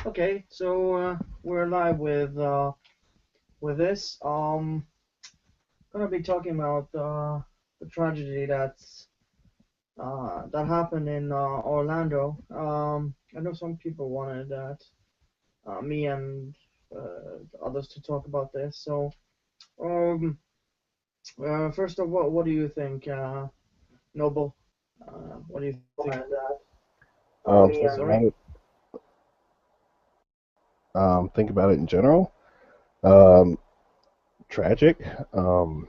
Okay, so we're live with this. Gonna be talking about the tragedy that happened in Orlando. I know some people wanted me and others to talk about this. So, um, first of all, what do you think, Noble? What do you think about that? Think Sorry. about it. Think about it in general. Um, Tragic. Um,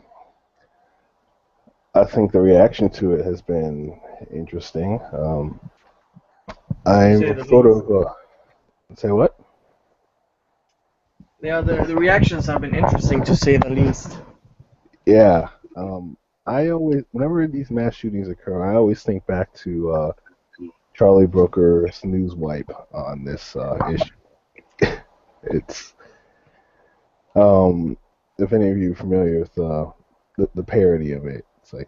I think the reaction to it has been interesting. To say I'm the sort least. of say what? Yeah, the reactions have been interesting to say the least. Yeah. I always, whenever these mass shootings occur, I always think back to Charlie Brooker's news wipe on this issue. It's if any of you are familiar with the parody of it, it's like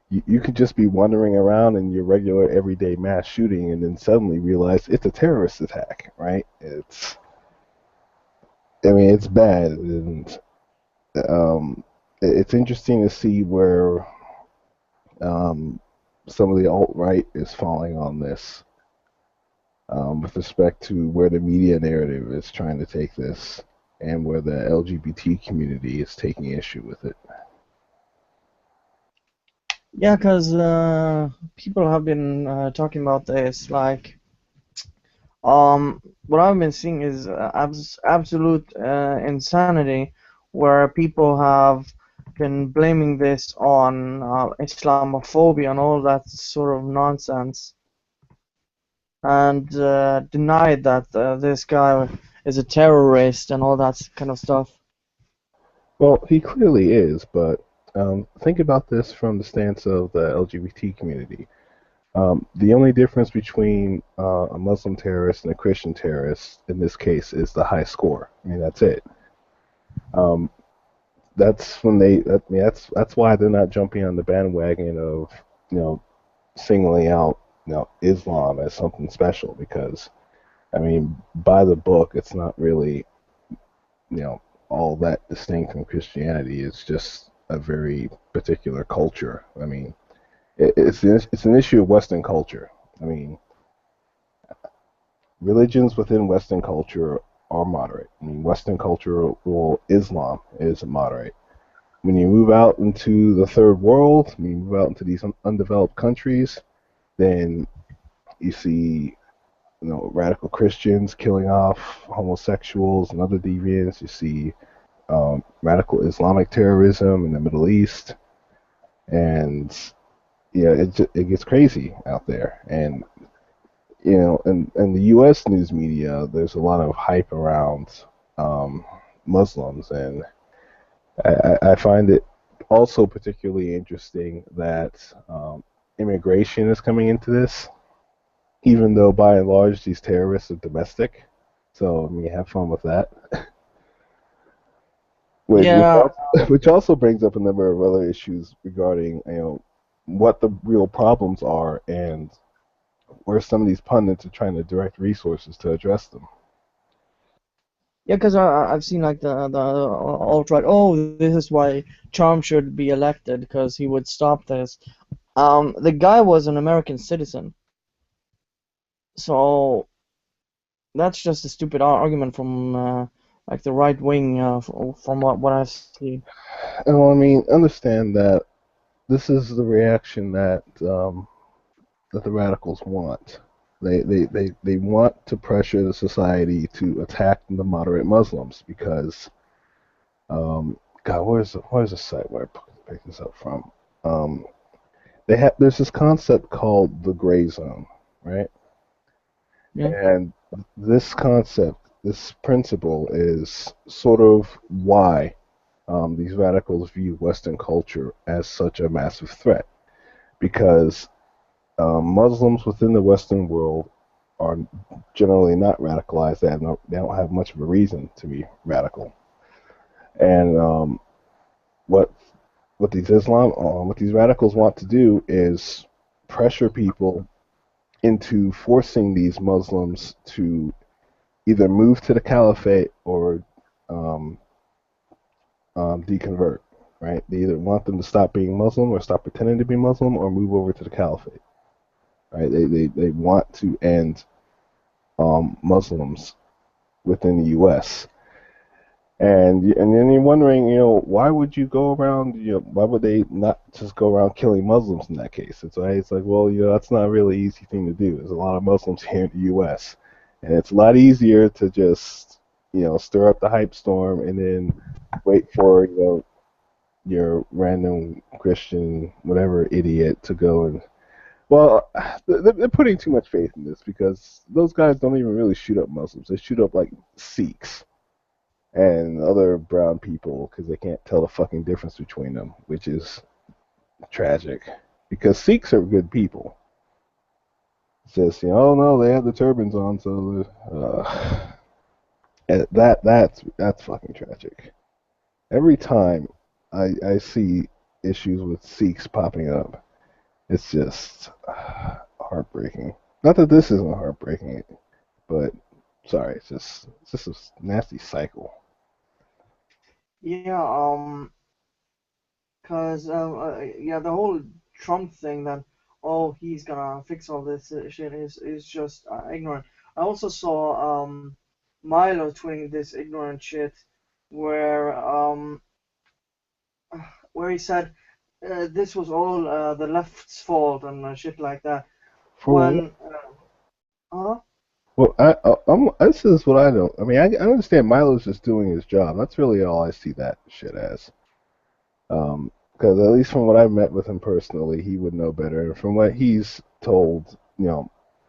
you could just be wandering around in your regular everyday mass shooting and then suddenly realize it's a terrorist attack, right? I mean, it's bad, and um, it's interesting to see where um, some of the alt right is falling on this, with respect to where the media narrative is trying to take this, and where the LGBT community is taking issue with it. Yeah, because people have been talking about this. What I've been seeing is absolute insanity, where people have been blaming this on Islamophobia and all that sort of nonsense, and denied that this guy is a terrorist and all that kind of stuff. Well, he clearly is, but think about this from the stance of the LGBT community. The only difference between a Muslim terrorist and a Christian terrorist in this case is the high score. I mean, that's it. Um, that's when they. I mean, that's why they're not jumping on the bandwagon of you know singling out Islam as something special because I mean, by the book, it's not really you know all that distinct from Christianity. It's just a very particular culture. I mean, it's an issue of Western culture. I mean, religions within Western culture are moderate. I mean, Western culture, well, Islam is moderate. When you move out into the third world, when you move out into these undeveloped countries, then you see, radical Christians killing off homosexuals and other deviants. You see radical Islamic terrorism in the Middle East, and yeah, it gets crazy out there. And in the U.S. news media, there's a lot of hype around um, Muslims, and I find it also particularly interesting that immigration is coming into this, even though by and large these terrorists are domestic. So I mean, have fun with that. Which Yeah, also, which also brings up a number of other issues regarding what the real problems are and where some of these pundits are trying to direct resources to address them. yeah, because I've seen like the alt-right. Oh, this is why Trump should be elected because he would stop this. The guy was an American citizen, so that's just a stupid argument from like the right wing. From what I've seen. And I mean, understand that this is the reaction that the radicals want. They want to pressure the society to attack the moderate Muslims because God, where's the site where I picked this up from? Um, there's this concept called the gray zone, right? Yeah. And this concept, this principle, is sort of why these radicals view Western culture as such a massive threat because Muslims within the Western world are generally not radicalized. They don't have much of a reason to be radical. And what what these radicals want to do is pressure people into forcing these Muslims to either move to the caliphate or um, deconvert. Right? They either want them to stop being Muslim or stop pretending to be Muslim or move over to the caliphate. Right? They want to end Muslims within the U.S. And then you're wondering, why would you go around, why would they not just go around killing Muslims in that case? It's like, well, that's not a really easy thing to do. There's a lot of Muslims here in the U.S. and it's a lot easier to just, stir up the hype storm and then wait for, your random Christian, whatever idiot to go and, well, they're putting too much faith in this because those guys don't even really shoot up Muslims. They shoot up like Sikhs and other brown people because they can't tell the fucking difference between them, which is tragic. Because Sikhs are good people. It's just, oh no, they have the turbans on, so that's fucking tragic. Every time I see issues with Sikhs popping up, it's just heartbreaking. Not that this isn't heartbreaking, but sorry, it's just a nasty cycle. Yeah, cause yeah, the whole Trump thing that he's gonna fix all this shit is just ignorant. I also saw Milo tweeting this ignorant shit where where he said this was all the left's fault and shit like that. For When huh? Well, this is what I don't. I mean, I understand Milo's just doing his job. That's really all I see that shit as. Because at least from what I've met with him personally, he would know better. And from what he's told,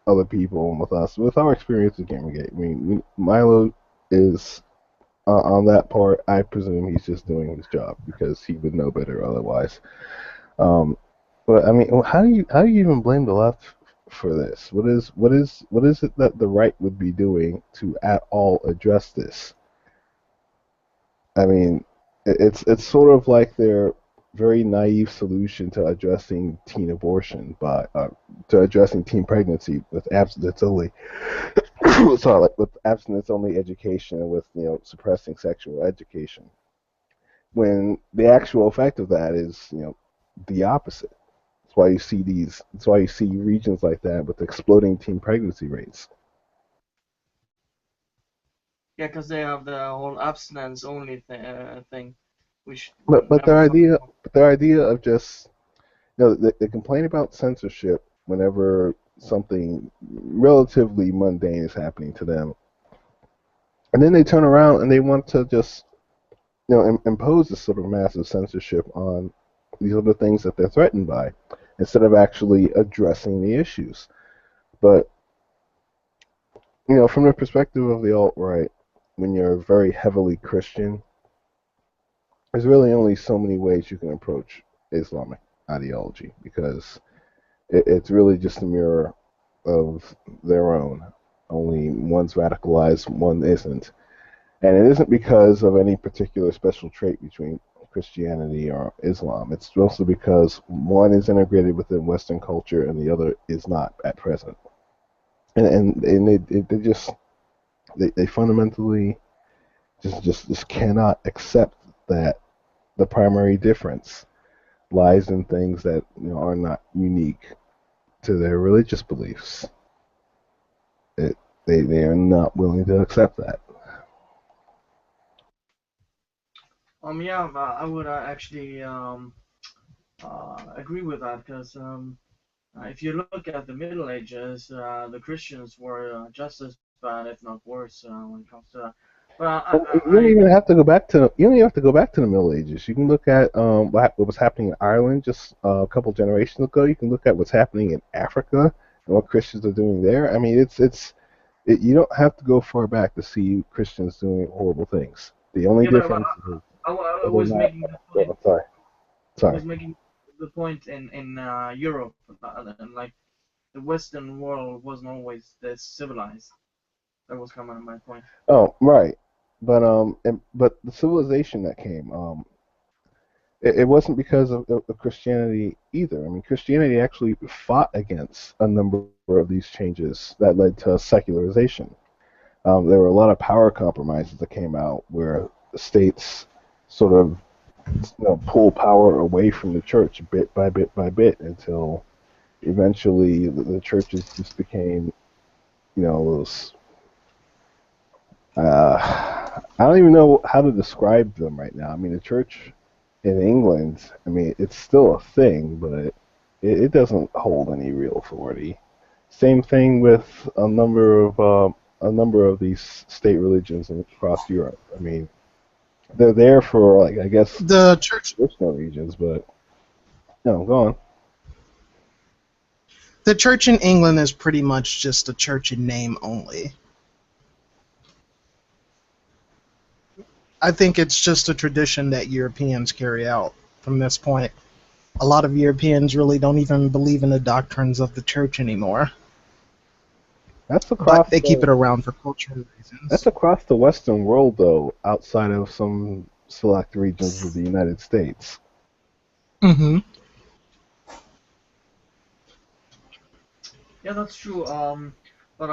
other people and with us, with our experience with Gamergate, I mean, Milo is on that part. I presume he's just doing his job because he would know better otherwise. Um, but I mean, how do you even blame the left for this? What is it that the right would be doing to at all address this? I mean, it's sort of like their very naive solution to addressing teen abortion by to addressing teen pregnancy with abstinence only. Sorry, like with abstinence only education and with suppressing sexual education. When the actual effect of that is the opposite. That's why you see regions like that with exploding teen pregnancy rates. Yeah, because they have the whole abstinence only thing, which But their never talk idea, about. but their idea of just they complain about censorship whenever something relatively mundane is happening to them, and then they turn around and they want to just impose this sort of massive censorship on these other things that they're threatened by, instead of actually addressing the issues. But from the perspective of the alt right, when you're very heavily Christian, there's really only so many ways you can approach Islamic ideology because it's really just a mirror of their own. Only one's radicalized, one isn't. And it isn't because of any particular special trait between Christianity or Islam. It's mostly because one is integrated within Western culture and the other is not at present. And they fundamentally just cannot accept that the primary difference lies in things that are not unique to their religious beliefs. It, they are not willing to accept that. Yeah, I would actually agree with that because if you look at the Middle Ages, the Christians were just as bad, if not worse, when it comes to that. But Well, you don't even have to go back to you don't even have to go back to the Middle Ages. You can look at what was happening in Ireland just a couple generations ago. You can look at what's happening in Africa and what Christians are doing there. I mean, you don't have to go far back to see Christians doing horrible things. The only yeah, difference is I whether or was not. making the point. Oh, sorry, I sorry. was making the point in Europe, and like the Western world wasn't always this civilized. That was kind of my point. Oh, right. But the civilization that came, it wasn't because of Christianity either. I mean, Christianity actually fought against a number of these changes that led to secularization. There were a lot of power compromises that came out where states sort of pull power away from the church bit by bit by bit until eventually the churches just became, those. I don't even know how to describe them right now. I mean, the church in England, I mean, it's still a thing, but it doesn't hold any real authority. Same thing with a number of these state religions across Europe. I mean, they're there for, like, I guess The church, traditional regions, but no, go on. the church in England is pretty much just a church in name only. I think it's just a tradition that Europeans carry out from this point. A lot of Europeans really don't even believe in the doctrines of the church anymore, That's but across they keep the it around for cultural that's reasons. across the Western world, though, outside of some select regions of the United States. Hmm. Yeah, that's true. But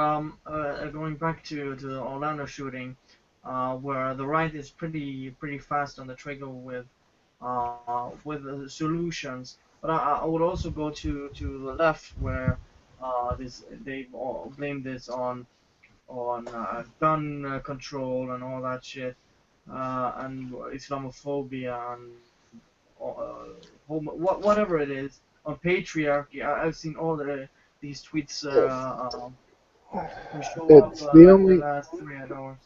going back to the Orlando shooting, where the right is pretty fast on the trigger with solutions. But I would also go to the left where this they've all blamed this on gun control and all that shit, and Islamophobia and whatever it is on patriarchy. I've seen all these tweets show up It's the in the only last 3 hours.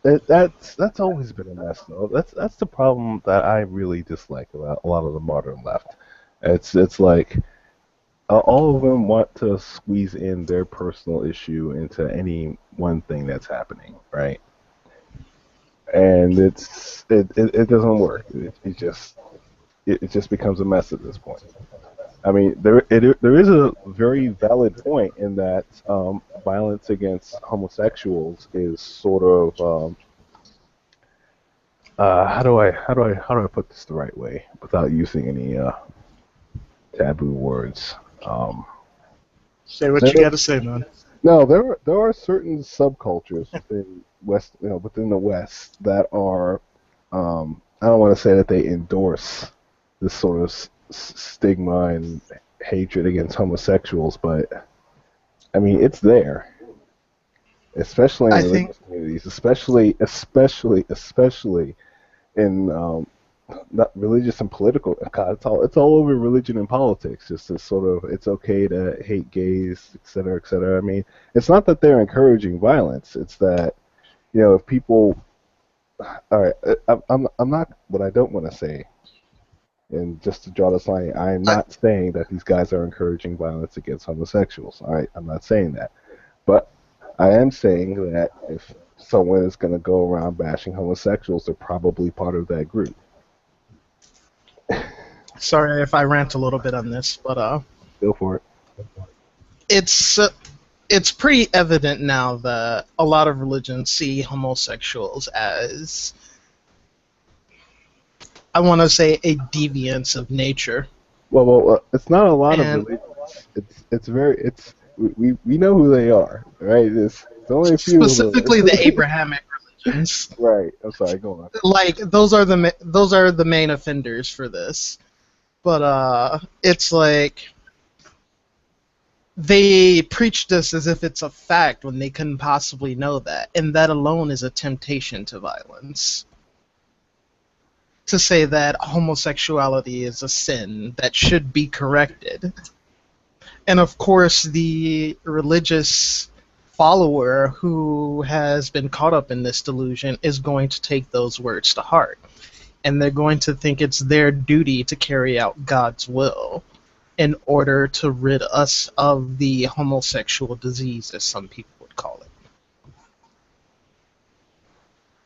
that's always been a mess, though. That's the problem that I really dislike about a lot of the modern left. It's like all of them want to squeeze in their personal issue into any one thing that's happening, right? And it doesn't work. It just becomes a mess at this point. I mean, there is a very valid point in that violence against homosexuals is sort of how do I put this the right way without using any taboo words. Say what There, you got to say, man. no, there are certain subcultures within within the West that are I don't want to say that they endorse this sort of stigma and hatred against homosexuals, but I mean it's there, especially in I think religious communities, especially in not religious and political. God, it's all over religion and politics. Just this sort of it's okay to hate gays, et cetera, et cetera. I mean, it's not that they're encouraging violence. It's that if people. All right, I'm not what I don't want to say. And just to draw this line, I am I, not saying that these guys are encouraging violence against homosexuals. All right, I'm not saying that. But I am saying that if someone is going to go around bashing homosexuals, they're probably part of that group. sorry if I rant a little bit on this, but Go for it. it's uh, it's pretty evident now that a lot of religions see homosexuals as, I want to say, a deviance of nature. Well, it's not a lot of And religions. We know who they are, right? It's only a few of specifically the them. Abrahamic religions, Right. I'm sorry. Go on. like those are the main offenders for this. But it's like they preach this as if it's a fact when they couldn't possibly know that, and that alone is a temptation to violence. To say that homosexuality is a sin that should be corrected. And of course, the religious follower who has been caught up in this delusion is going to take those words to heart. And they're going to think it's their duty to carry out God's will in order to rid us of the homosexual disease, as some people would call it.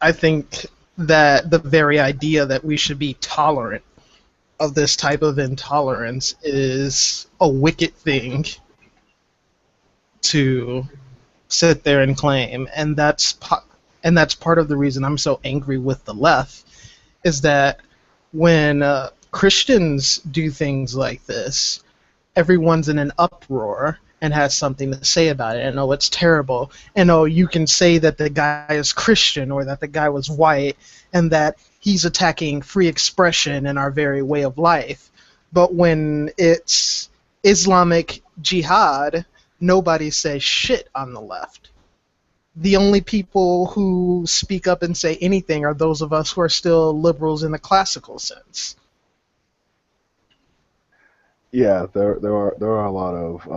I think that the very idea that we should be tolerant of this type of intolerance is a wicked thing to sit there and claim, and that's part of the reason I'm so angry with the left, is that when Christians do things like this, everyone's in an uproar, and has something to say about it, and oh, it's terrible, and oh, you can say that the guy is Christian or that the guy was white, and that he's attacking free expression and our very way of life. But when it's Islamic jihad, nobody says shit on the left. The only people who speak up and say anything are those of us who are still liberals in the classical sense. Yeah, there are a lot of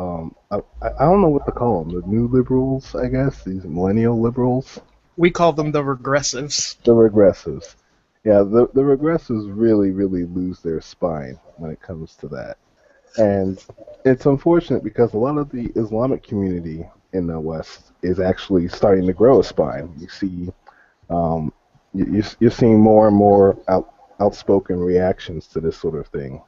I don't know what to call them. The new liberals, I guess, these millennial liberals, We call them the regressives. the regressives. Yeah, the regressives really lose their spine when it comes to that. And it's unfortunate because a lot of the Islamic community in the West is actually starting to grow a spine. You see, um, you're seeing more and more outspoken reactions to this sort of thing.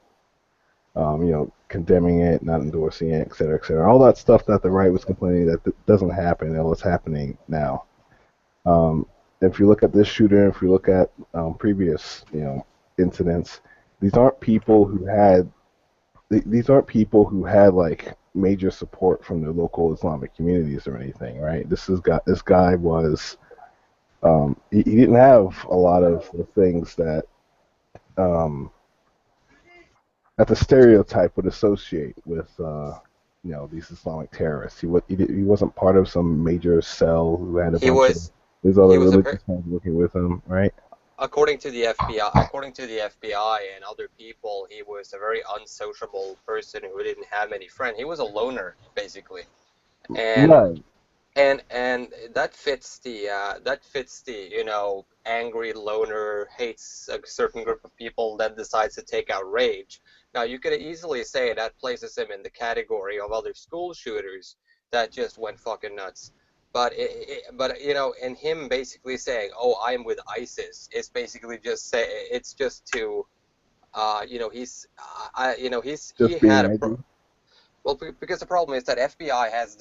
Condemning it, not endorsing it, et cetera, et cetera. All that stuff that the right was complaining that doesn't happen, and what's happening now. Um, if you look at this shooter, if you look at previous, incidents, these aren't people who had these aren't people who had like major support from the local Islamic communities or anything, right? This guy was he didn't have a lot of the things um, that the stereotype would associate with these Islamic terrorists. He wasn't part of some major cell who had a He bunch of was his he other was a religious friends working with him, right? according to the FBI and other people, he was a very unsociable person who didn't have many friends. He was a loner, basically. And Right. and that fits the angry loner hates a certain group of people that decides to take out rage. Now you could easily say that places him in the category of other school shooters that just went fucking nuts. But and him basically saying, "Oh, I'm with ISIS," is basically just say it's just to he's he Just had being a edgy. well, because the problem is that FBI has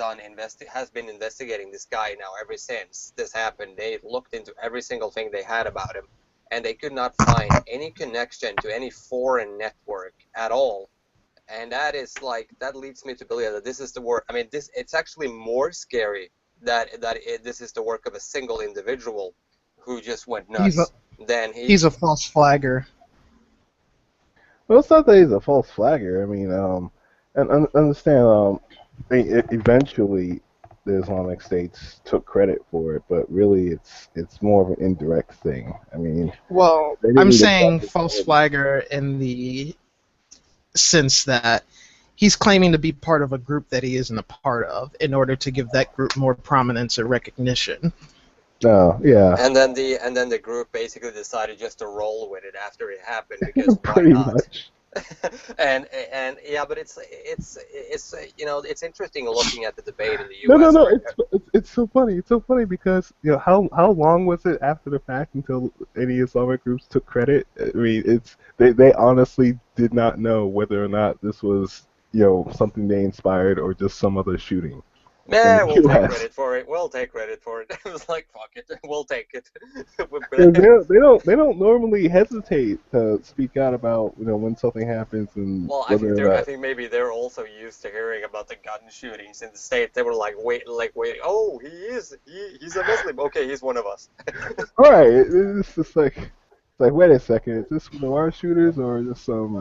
been investigating this guy now ever since this happened. They looked into every single thing they had about him, and they could not find any connection to any foreign network at all. And that leads me to believe that this is the work. I mean, this it's actually more scary this is the work of a single individual who just went He's a nuts than he. he's a false flagger. Well, it's not that he's a false flagger. I mean, and understand. Eventually, the Islamic States took credit for it, but really, it's more of an indirect thing. I mean, Well, they didn't I'm need a saying government. false flagger in the sense that he's claiming to be part of a group that he isn't a part of in order to give that group more prominence or recognition. No, yeah, And then the group basically decided just to roll with it after it happened because why pretty not? much. And yeah, but it's interesting looking at the debate in the No, no, U.S. no. right. It's so funny. It's so funny because how long was it after the fact until any Islamic groups took credit? I mean, they honestly did not know whether or not this was something they inspired or just some other shooting in Yeah, the we'll take U.S. credit for it. We'll take credit for it. It was like, fuck it, we'll take it. Because they don't normally hesitate to speak out about when something happens and Well, I think whether or I not. think maybe they're also used to hearing about the gun shootings in the state. They were like, wait. Oh, he's a Muslim. Okay, he's one of us. All right, it's just like wait a second, is this one of our shooters or just some.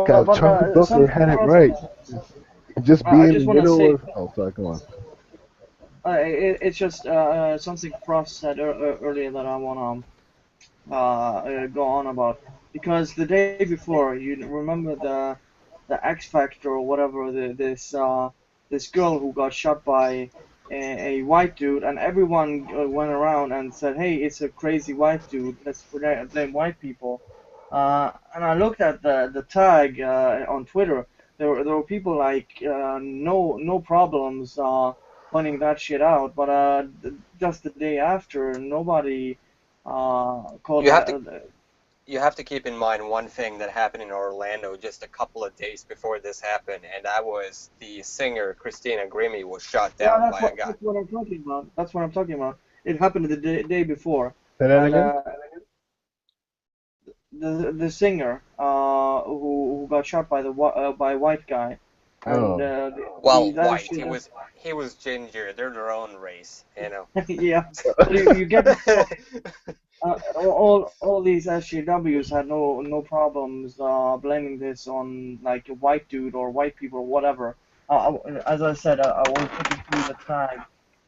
God, But Charlie Booker something had it crossed. right. Just be I in the just want to middle say, of. Oh, sorry, go on. it's just something Cross said earlier that I want to go on about, because the day before, you remember the X Factor or whatever, this girl who got shot by a white dude, and everyone went around and said, "Hey, it's a crazy white dude. Let's blame white people." And I looked at the tag on Twitter. There were people like no problems pointing that shit out, but just the day after, nobody called You have that. to you have to keep in mind one thing that happened in Orlando just a couple of days before this happened, and that was the singer Christina Grimmie was shot Yeah, down by a guy. that's what I'm talking about. That's what I'm talking about. It happened the day before, Say that and again. the singer who got shot by by a white guy. and Oh, Well, these white. actually, He was ginger. They're their own race, you know. yeah. But you get the point. All these SJWs had no problems blaming this on like a white dude or white people or whatever. As I said, I will put it through the tag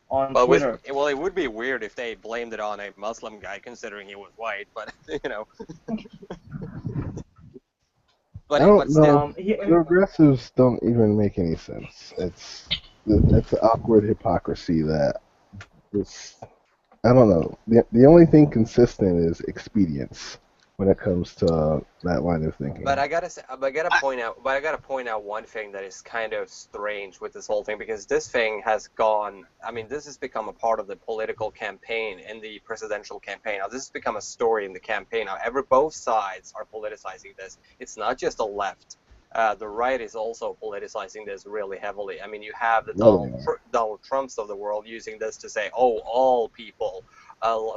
on Twitter. It would be weird if they blamed it on a Muslim guy, considering he was white. But you know, I don't but still, know. He, Progressives don't even make any sense. It's an awkward hypocrisy that it's. I don't know. The only thing consistent is expedience when it comes to that line of But thinking. I gotta say, but I gotta point out one thing that is kind of strange with this whole thing because this thing has gone. I mean, this has become a part of the political campaign and the presidential campaign. Now, this has become a story in the campaign. Now, both sides are politicizing this. It's not just the left. The right is also politicizing this really heavily. I mean, you have the No, they are. Donald Trumps of the world using this to say, "Oh, all people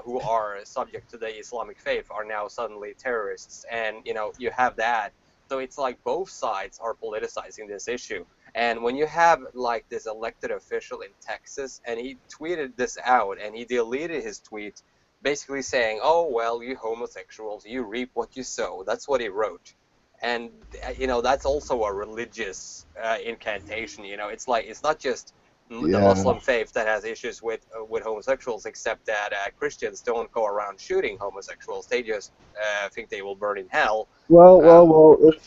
who are subject to the Islamic faith are now suddenly terrorists," and you know you have that. So it's like both sides are politicizing this issue. And when you have like this elected official in Texas, and he tweeted this out, and he deleted his tweet, basically saying, "Oh well, you homosexuals, you reap what you sow." That's what he wrote. And you know that's also a religious incantation. You know, it's like it's not just the Yeah. Muslim faith that has issues with homosexuals, except that Christians don't go around shooting homosexuals. They just think they will burn in hell. Well. Let's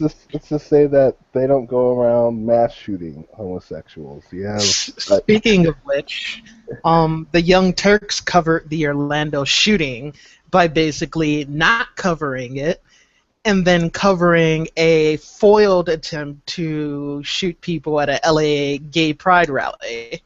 just say that they don't go around mass shooting homosexuals. You have. Speaking of which, the Young Turks covered the Orlando shooting by basically not covering it and then covering a foiled attempt to shoot people at a LA gay pride rally.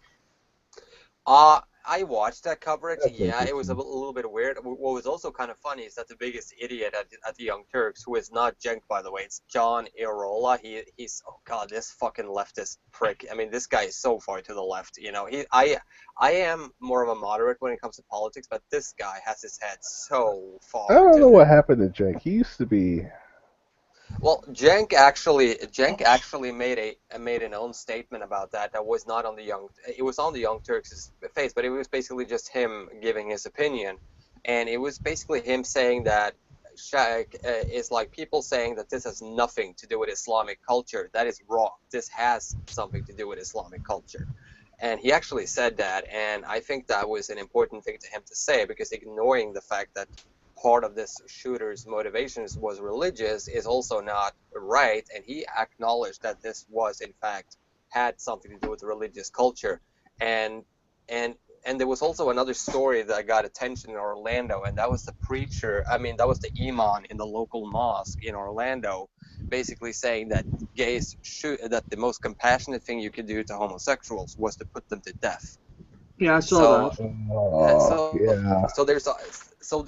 I watched that coverage. That's Yeah, it was a interesting. little bit weird. What was also kind of funny is that the biggest idiot at the Young Turks, who is not Cenk, by the way, it's John Irola. He's oh god, this fucking leftist prick. I mean, this guy is so far to the left. You know, I am more of a moderate when it comes to politics, but this guy has his head so I far don't to know the what happened to Jake. He used to be. well, Cenk actually made an own statement about that. That was not on the Young. It was on the Young Turks' face, but it was basically just him giving his opinion, and it was basically him saying that Shaq is like people saying that this has nothing to do with Islamic culture. That is wrong. This has something to do with Islamic culture. And he actually said that, and I think that was an important thing to him to say because ignoring the fact that part of this shooter's motivations was religious is also not right. And he acknowledged that this was, in fact, had something to do with religious culture. And and and there was also another story that got attention in Orlando, and that was the preacher. I mean, that was the imam in the local mosque in Orlando, basically saying that gays should that the most compassionate thing you could do to homosexuals was to put them to death. yeah, I saw So that. Yeah. so there's so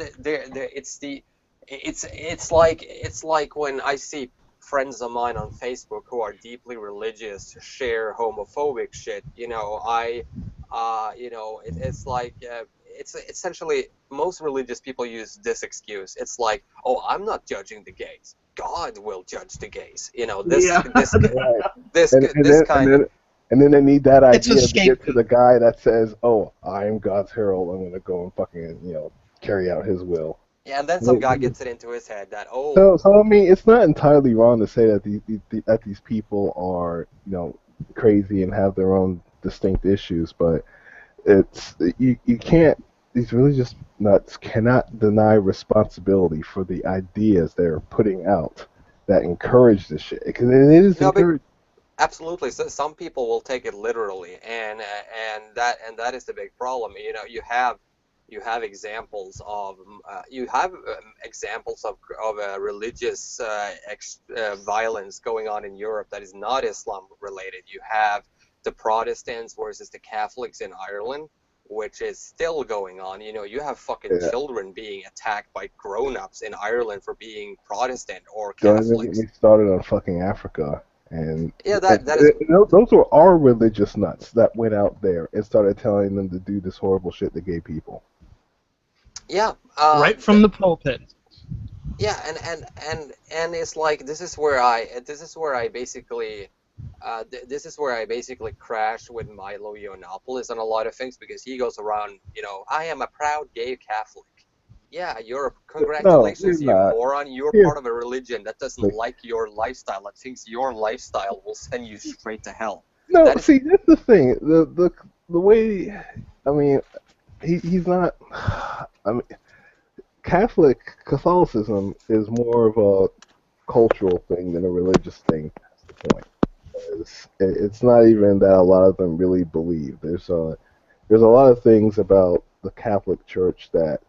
it's like when I see friends of mine on Facebook who are deeply religious share homophobic shit. You know, it's like it's essentially most religious people use this excuse. It's like, oh, I'm not judging the gays. God will judge the gays. You know, Yeah, Right. this And and this then and kind of then and then they need that It's a idea to get to scapegoat. the guy that says, "Oh, I am God's herald. I'm gonna go and fucking carry out His will." yeah, and then some guy They- gets it into his head that oh So I mean, it's not entirely wrong to say that that these people are crazy and have their own distinct issues, but you can't. These religious nuts cannot deny responsibility for the ideas they're putting out that encourage this shit because it is no, but encouraged. absolutely. So some people will take it literally, and that is the big problem. You know, you have examples of religious violence going on in Europe that is not Islam related. You have the Protestants versus the Catholics in Ireland, which is still going on. You know, you have fucking Yeah. children being attacked by grown-ups in Ireland for being Protestant or Don't even get Catholics. me started on fucking Africa. Yeah, And that is those were our religious nuts that went out there and started telling them to do this horrible shit to gay people. yeah. Right from the pulpit. Yeah, and it's like this is where I basically This is where I basically crash with Milo Yiannopoulos on a lot of things because he goes around, I am a proud gay Catholic. Yeah, No, you're congratulations, you not. moron. You're Here, part of a religion that doesn't like your lifestyle, that thinks your lifestyle will send you straight to hell. no. That is, See, that's the thing. The way. I mean, he's not. I mean, Catholicism is more of a cultural thing than a religious thing. That's the point. It's not even that a lot of them really believe. There's a lot of things about the Catholic Church that,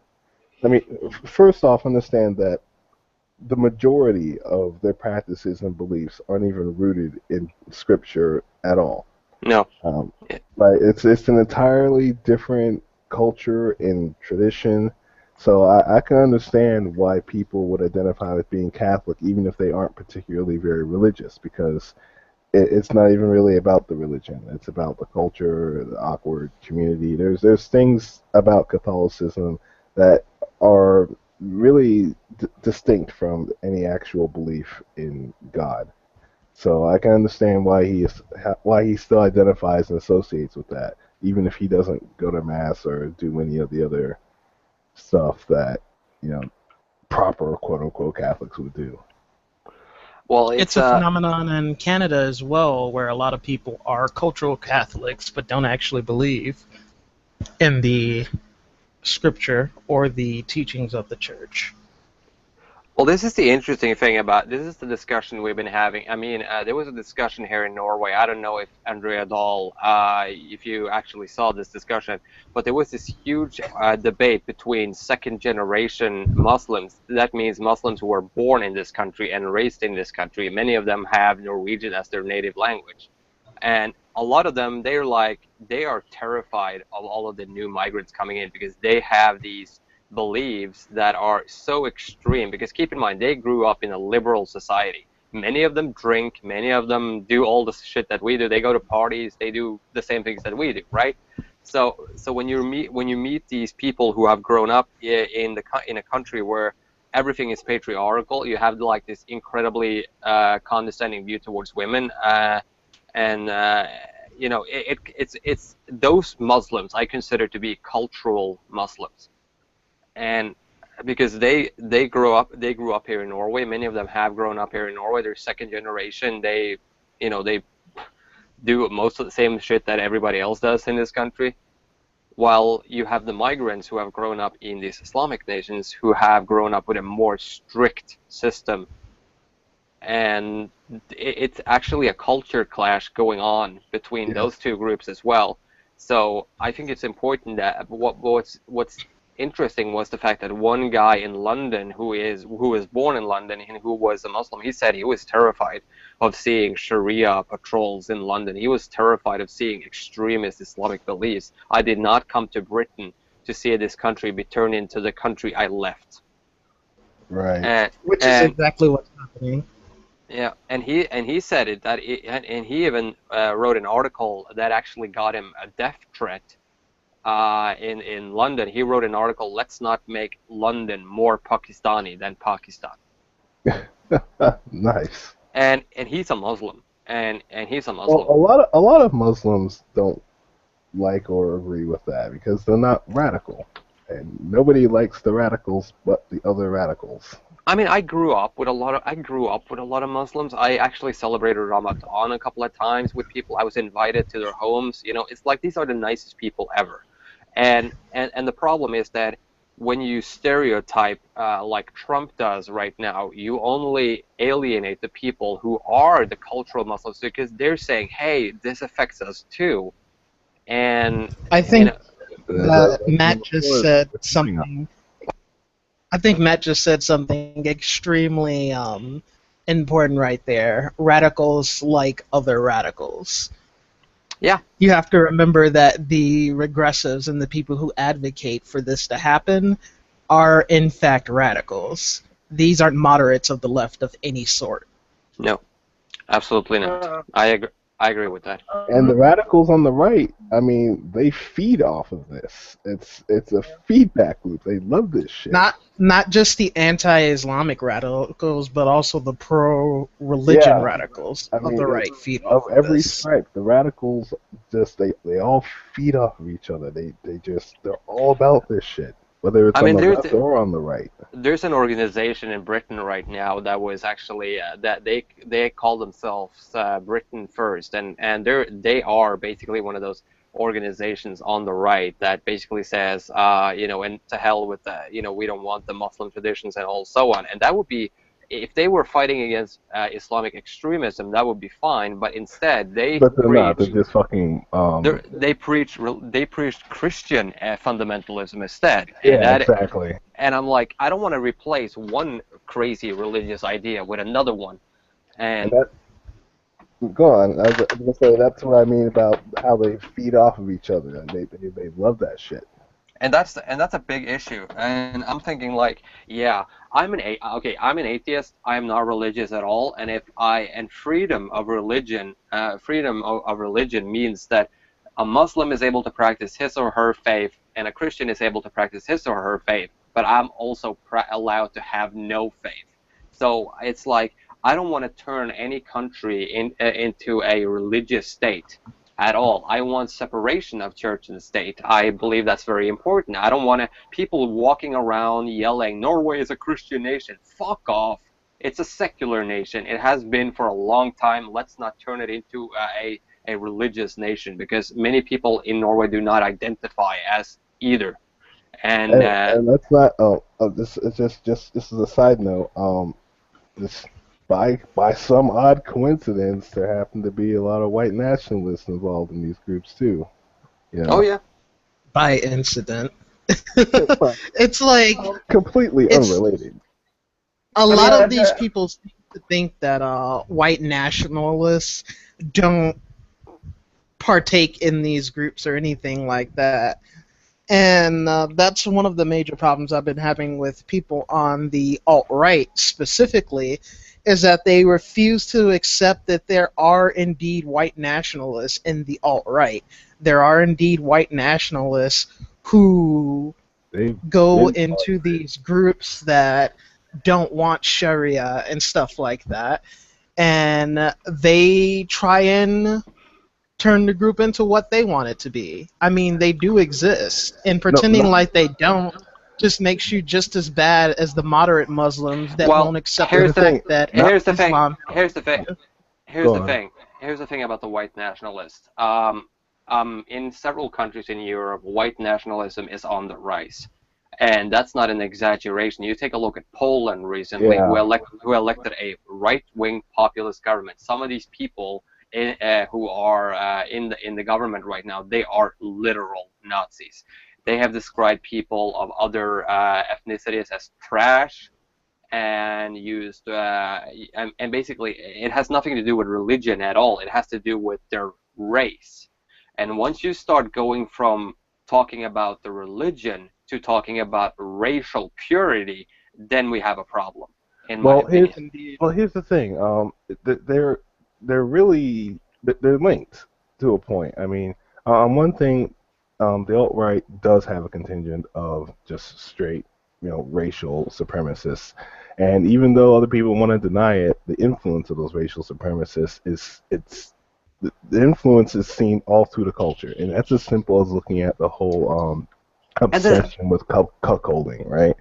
I mean, first off, understand that the majority of their practices and beliefs aren't even rooted in Scripture at all. no. Um, right? It's an entirely different culture and tradition. So I can understand why people would identify with being Catholic, even if they aren't particularly very religious, because it's not even really about the religion. It's about the culture, the awkward community. There's things about Catholicism that are really distinct from any actual belief in God. So I can understand why he still identifies and associates with that, even if he doesn't go to mass or do any of the other stuff that you know proper quote unquote Catholics would do. Well, It's it's a phenomenon in Canada as well, where a lot of people are cultural Catholics but don't actually believe in the scripture or the teachings of the church. Well, this is the interesting thing about this is the discussion we've been having. I mean, there was a discussion here in Norway. I don't know if Andrea Dahl, if you actually saw this discussion, but there was this huge debate between second generation Muslims. That means Muslims who were born in this country and raised in this country. Many of them have Norwegian as their native language. And a lot of them, they are terrified of all of the new migrants coming in because they have these beliefs that are so extreme. Because keep in mind, they grew up in a liberal society. Many of them drink, many of them do all the shit that we do. They go to parties, they do the same things that we do, right? So when you meet these people who have grown up in a country where everything is patriarchal, you have like this incredibly condescending view towards women. And it's those Muslims I consider to be cultural Muslims, and because they grew up here in Norway. Many of them have grown up here in Norway. They're second generation. They do most of the same shit that everybody else does in this country. While you have the migrants who have grown up in these Islamic nations who have grown up with a more strict system, and it's actually a culture clash going on between Yes. those two groups as well. So I think it's important that what's interesting was the fact that one guy in London who was born in London and who was a Muslim, he said he was terrified of seeing Sharia patrols in London. He was terrified of seeing extremist Islamic beliefs. I did not come to Britain to see this country be turned into the country I left. Right. And Which is and exactly what's happening. yeah, and he said it that and he even wrote an article that actually got him a death threat in London. He wrote an article, "Let's not make London more Pakistani than Pakistan." Nice. And he's a Muslim, and he's a Well, Muslim. a lot of Muslims don't like or agree with that because they're not radical, and nobody likes the radicals but the other radicals. I mean, I grew up with a lot of Muslims. I actually celebrated Ramadan a couple of times with people. I was invited to their homes. It's like these are the nicest people ever. And the problem is that when you stereotype like Trump does right now, you only alienate the people who are the cultural Muslims because they're saying, "Hey, this affects us too." And I you think know, that Matt Number just four is said putting up. something. I think Matt just said something extremely important right there. Radicals like other radicals. yeah, You have to remember that the regressives and the people who advocate for this to happen are in fact radicals. These aren't moderates of the left of any sort. no, absolutely not. Uh, I agree. I agree with that. And the radicals on the right, I mean, they feed off of this. It's a feedback loop. They love this shit. Not just the anti-Islamic radicals, but also the pro-religion Yeah, radicals I of the mean, right feed of off of every this. stripe, the radicals just they all feed off of each other. They're all about this shit, whether it's I on mean, the left or on the right. there's an organization in Britain right now that was actually that they call themselves Britain First, and they are basically one of those organizations on the right that basically says, and to hell with the, we don't want the Muslim traditions and all so on, and that would be. If they were fighting against Islamic extremism, that would be fine. But instead, they But they're not. They're preach just fucking. they preach Christian fundamentalism instead, and Yeah, that exactly. and I'm like, I don't want to replace one crazy religious idea with another one. And And that go on. I was gonna say that's what I mean about how they feed off of each other. And they love that shit. that's a big issue. And I'm thinking like, yeah, I'm an atheist. I am not religious at all. And if I and freedom of religion means that a Muslim is able to practice his or her faith and a Christian is able to practice his or her faith, but I'm also allowed to have no faith. So it's like I don't want to turn any country into a religious state at all. I want separation of church and state. I believe that's very important. I don't want people walking around yelling, Norway is a Christian nation. Fuck off. It's a secular nation. It has been for a long time. Let's not turn it into a religious nation because many people in Norway do not identify as either. And And that's not. This it's just this is a side note. This by some odd coincidence, there happen to be a lot of white nationalists involved in these groups too. You oh know, yeah, By incident. Well, It's like completely it's unrelated. a I mean, lot of these people seem to think that white nationalists don't partake in these groups or anything like that. And that's one of the major problems I've been having with people on the alt-right specifically, is that they refuse to accept that there are indeed white nationalists in the alt-right. There are indeed white nationalists who They've go been into these groups that don't want Sharia and stuff like that, and they try and turn the group into what they want it to be. I mean, they do exist, and no, pretending no. like they don't just makes you just as bad as the moderate Muslims that well, won't accept the Here's here's the the thing. fact that Not here's the thing. Islam. Here's the thing. Here's go the on. thing. Here's the thing about the white nationalist. In several countries in Europe, white nationalism is on the rise, and that's not an exaggeration. You take a look at Poland recently, Yeah. who elected a right-wing populist government. Some of these people who are in the government right now, they are literal Nazis. They have described people of other ethnicities as trash and used and basically it has nothing to do with religion at all. It has to do with their race. And once you start going from talking about the religion to talking about racial purity, then we have a problem, in my Well, here's opinion. Indeed. well here's the thing. They're really they're linked to a point. I mean, one thing, the alt right does have a contingent of just straight, racial supremacists, and even though other people want to deny it, the influence of those racial supremacists the influence is seen all through the culture, and that's as simple as looking at the whole And there's obsession with cuckolding, right?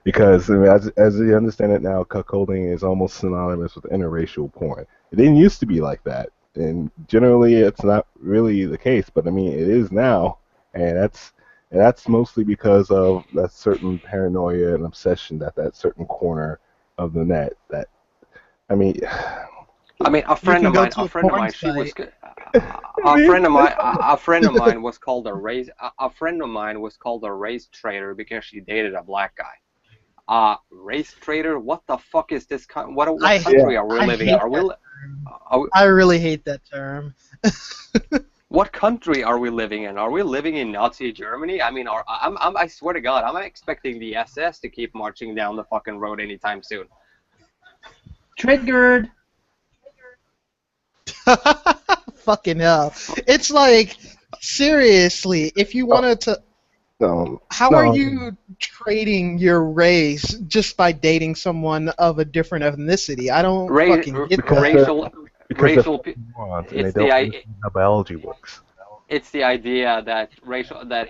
Because I mean, as you understand it now, cuckolding is almost synonymous with interracial porn. It didn't used to be like that, and generally it's not really the case. But I mean, it is now, and that's mostly because of that certain paranoia and obsession that certain corner of the net. That I mean, I mean, a You friend can of go mine, to a porn site. a friend of mine was called a friend of mine was called a race traitor because she dated a black guy. Race traitor? What the fuck is this? What I country are we I living in? hate that term. Are we, I really hate that term. what country are we living in? Are we living in Nazi Germany? I mean, I swear to God, I'm expecting the SS to keep marching down the fucking road anytime soon. Triggered. fucking hell. It's like, seriously, if you wanted to, how are no, you trading your race just by dating someone of a different ethnicity? I don't Ra- fucking get because that. they're racial, morons and they it's don't the understand how biology works. it's the idea that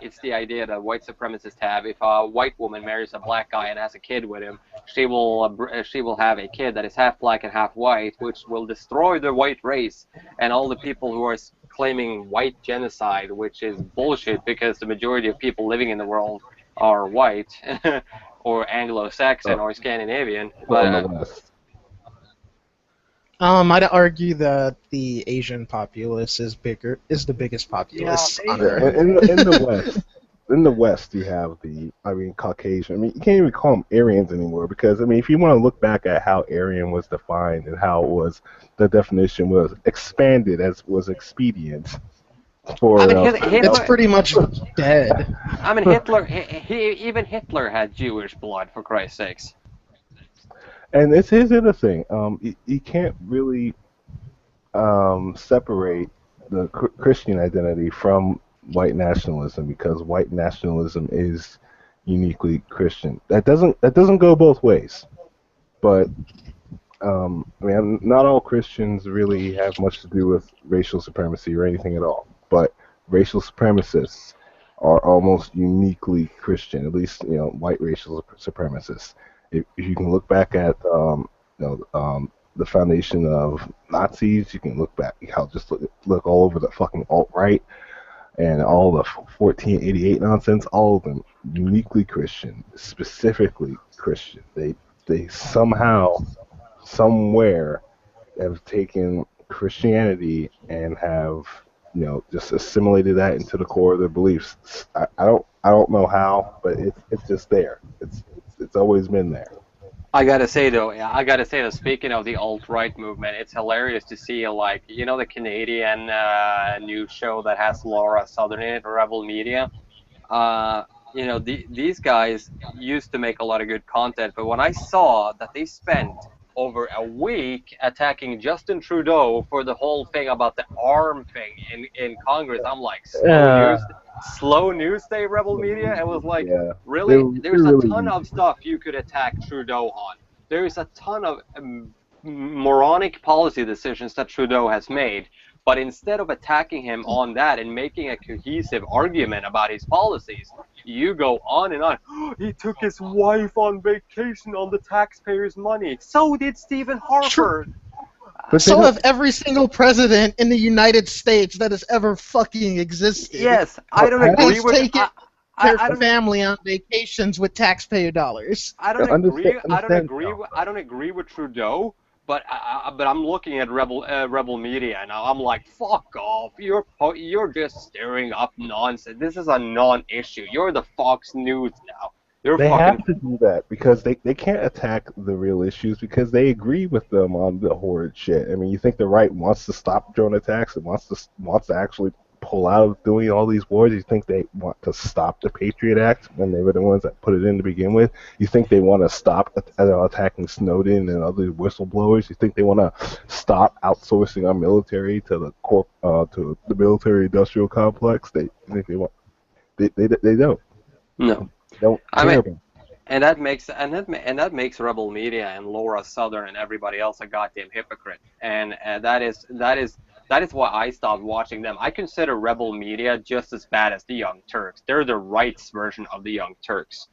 it's the idea that white supremacists have. If a white woman marries a black guy and has a kid with him, she will have a kid that is half black and half white, which will destroy the white race. And all the people who are claiming white genocide, which is bullshit because the majority of people living in the world are white or Anglo-Saxon or Scandinavian. Well, in the But West. I'd argue that the Asian populace is the biggest Yeah, populace on Yeah, Earth. in the West, in the West, you have Caucasian. I mean, you can't even call them Aryans anymore because, I mean, if you want to look back at how Aryan was defined and how it was, the definition was expanded as was expedient I for mean, It's Hitler. pretty much dead. I mean, even Hitler had Jewish blood, for Christ's sakes. and it's here's the other thing. You can't really separate the Christian identity from white nationalism because white nationalism is uniquely Christian. That doesn't go both ways. But I mean, not all Christians really have much to do with racial supremacy or anything at all. But racial supremacists are almost uniquely Christian, at least white racial supremacists. If you can look back at the foundation of Nazis, you can look back, just look all over the fucking alt right and all the 1488 nonsense. All of them uniquely Christian, specifically Christian. They somehow somewhere have taken Christianity and have just assimilated that into the core of their beliefs. I don't know how, but it's just there. It's always been there. I gotta say though, speaking of the alt-right movement, it's hilarious to see, like, the Canadian news show that has Laura Southern in it, Rebel Media. These guys used to make a lot of good content, but when I saw that they spent over a week attacking Justin Trudeau for the whole thing about the arm thing in Congress, I'm like, uh, slow news day, Rebel Media. It was like, Yeah, really, they're there's a really ton weak. of stuff you could attack Trudeau on. There is a ton of moronic policy decisions that Trudeau has made. But instead of attacking him on that and making a cohesive argument about his policies, you go on and on. He took his wife on vacation on the taxpayers' money. So did Stephen Harper. But they So don't. have every single president in the United States that has ever fucking existed. Yes, I don't agree Has with. taken their I don't. family on vacations with taxpayer dollars. I don't Understand, agree. understand now. I don't agree with Trudeau. But I'm looking at Rebel Media now. I'm like, fuck off. You're just stirring up nonsense. This is a non-issue. You're the Fox News now. You're They fucking. have to do that because they can't attack the real issues because they agree with them on the horrid shit. I mean, you think the right wants to stop drone attacks and wants to actually pull out of doing all these wars? You think they want to stop the Patriot Act when they were the ones that put it in to begin with? You think they want to stop attacking Snowden and other whistleblowers? You think they want to stop outsourcing our military to to the military-industrial complex? They think they want. They don't. No. They don't I care mean, about. and that makes Rebel Media and Laura Southern and everybody else a goddamn hypocrite. And that is why I stopped watching them. I consider Rebel Media just as bad as the Young Turks. They're the rights version of the Young Turks.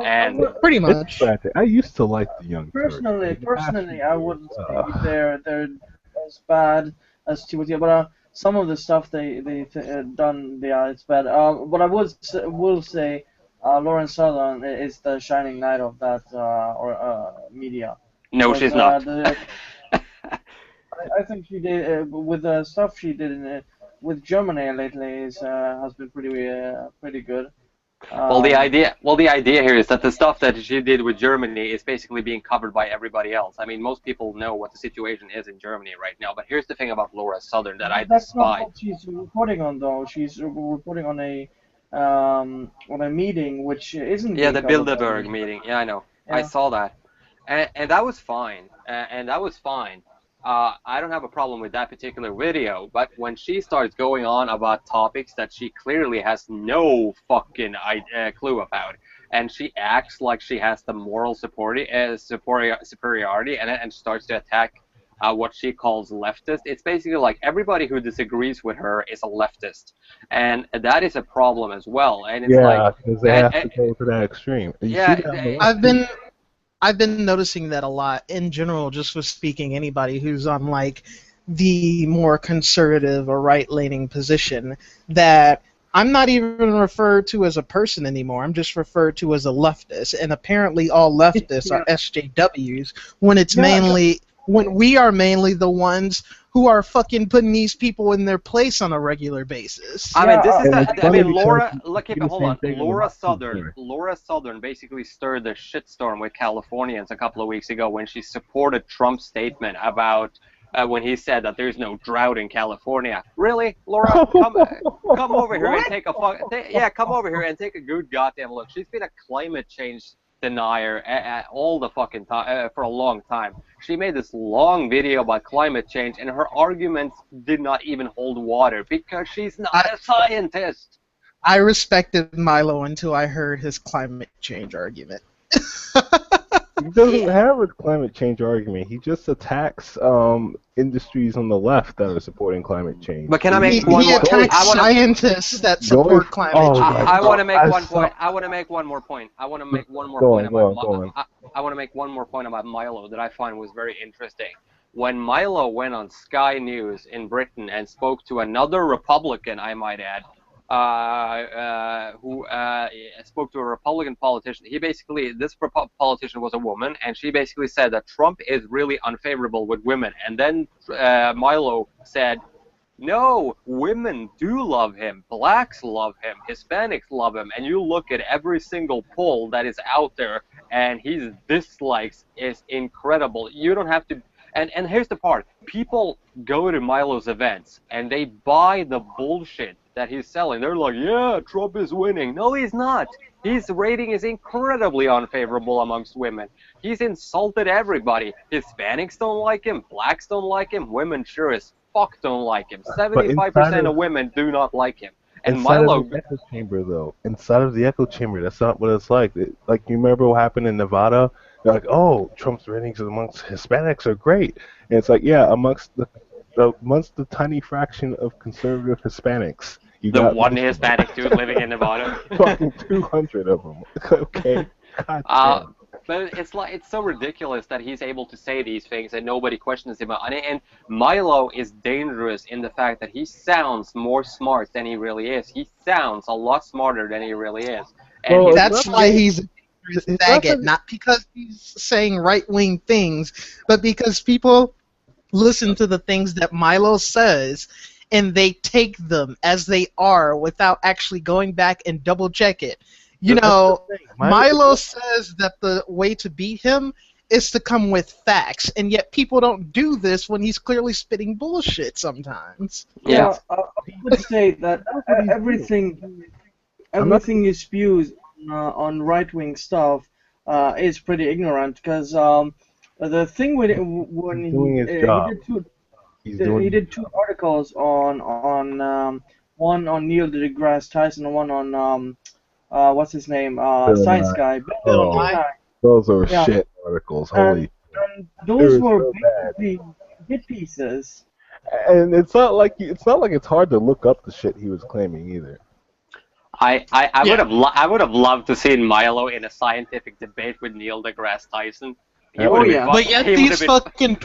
And Pretty It's much. tragic. I used to like the Young Turks. personally, I wouldn't say they're as bad as Timothy, but some of the stuff they done, yeah, it's bad. But I will say, Lauren Southern is the shining knight of that or media, no, because she's not. I think she did with the stuff she did with Germany lately has been pretty good. Um, The idea here is that the stuff that she did with Germany is basically being covered by everybody else. I mean, most people know what the situation is in Germany right now. But here's the thing about Laura Southern that I That's not despise. what she's reporting on, though. She's reporting on a meeting which isn't Yeah, being the covered by the Bilderberg media. meeting. Yeah, I know. I Yeah. saw that, and that was fine. And that was fine. I don't have a problem with that particular video, but when she starts going on about topics that she clearly has no fucking clue about, and she acts like she has the moral superiority, and starts to attack what she calls leftist, it's basically like everybody who disagrees with her is a leftist, and that is a problem as well. And it's like, Yeah, because they have to go to that extreme. And you see yeah, that on the left I've too. been I've been noticing that a lot in general, just with speaking anybody who's on like the more conservative or right-leaning position, that I'm not even referred to as a person anymore. I'm just referred to as a leftist, and apparently all leftists are Yeah, SJWs when it's yeah, mainly when we are mainly the ones who are fucking putting these people in their place on a regular basis. I mean, yeah. this is And the. it's I funny mean, because Laura. you Look, see the hold same on. thing on the left too. Sorry. Laura Southern basically stirred the shitstorm with Californians a couple of weeks ago when she supported Trump's statement about when he said that there's no drought in California. Really, Laura? Come over here and What? take a yeah, come over here and take a good goddamn look. She's been a climate change denier all the fucking time for a long time. She made this long video about climate change, and her arguments did not even hold water because she's not I, a scientist. I respected Milo until I heard his climate change argument. He doesn't have a climate change argument. He just attacks industries on the left that are supporting climate change. But can I And make He, one he more? going, attacks I want to. scientists that going, support climate oh my change. I want to god, make I one saw. point. I want to make one more point. I want to make one more Go point on, go about. on, go on. I want to make one more point about Milo that I find was very interesting. When Milo went on Sky News in Britain and spoke to another Republican, I might add, who spoke to a Republican politician. He basically, this politician was a woman, and she basically said that Trump is really unfavorable with women. And then Milo said, no, women do love him. Blacks love him. Hispanics love him. And you look at every single poll that is out there, and his dislikes is incredible. You don't have to. And here's the part: people go to Milo's events and they buy the bullshit that he's selling. They're like, "Yeah, Trump is winning." No, he's not. His rating is incredibly unfavorable amongst women. He's insulted everybody. Hispanics don't like him. Blacks don't like him. Women sure as fuck don't like him. But 75% of women do not like him. And inside of the Milo, echo chamber, though, inside of the echo chamber, that's not what it's like. Like you remember what happened in Nevada? They're like, oh, Trump's ratings amongst Hispanics are great, and it's like, yeah, amongst the tiny fraction of conservative Hispanics, you the got one most of them. Hispanic dude living in Nevada. Fucking 200 of them. Okay, god Uh, damn. but it's so ridiculous that he's able to say these things and nobody questions him. And Milo is dangerous in the fact that he sounds more smart than he really is. He sounds a lot smarter than he really is. And Well, he's That's why he's a dangerous it's not faggot, that not because he's saying right-wing things, but because people listen to the things that Milo says and they take them as they are without actually going back and double check it. You that's the know, thing. Milo says that the way to beat him is to come with facts, and yet people don't do this when he's clearly spitting bullshit sometimes. yeah. Yeah, I would say that That's what he's doing. everything I'm not. everything he spews on right wing stuff is pretty ignorant because the thing with it, when He's doing his he job. did two He's he doing. did two articles on one on Neil deGrasse Tyson and one on what's his name Bill Science Nye. Guy Bill Bill Oh, Nye. Nye. those are Yeah, shit articles. and, Holy, and they those were were so bad. basically hit pieces. And it's not like it's hard to look up the shit he was claiming either. I Yeah. I would have loved to see Milo in a scientific debate with Neil deGrasse Tyson. He That would Oh have would been have yeah. fun. But yet He would have these been. fucking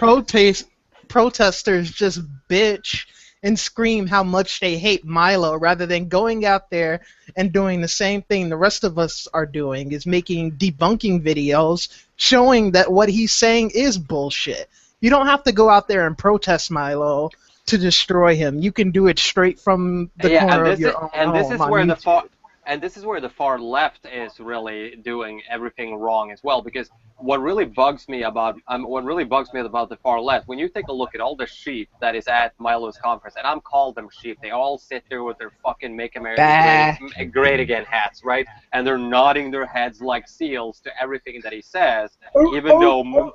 protesters just bitch and scream how much they hate Milo rather than going out there and doing the same thing the rest of us are doing, is making debunking videos showing that what he's saying is bullshit. You don't have to go out there and protest Milo to destroy him. You can do it straight from the Yeah, corner of your own this home is on where the far YouTube. and this is where the far left is really doing everything wrong as well. Because what really bugs me about the far left, when you take a look at all the sheep that is at Milo's conference, and I'm calling them sheep, they all sit there with their fucking "Make America Bah. Great Again" hats, right? And they're nodding their heads like seals to everything that he says, Or, even or, though or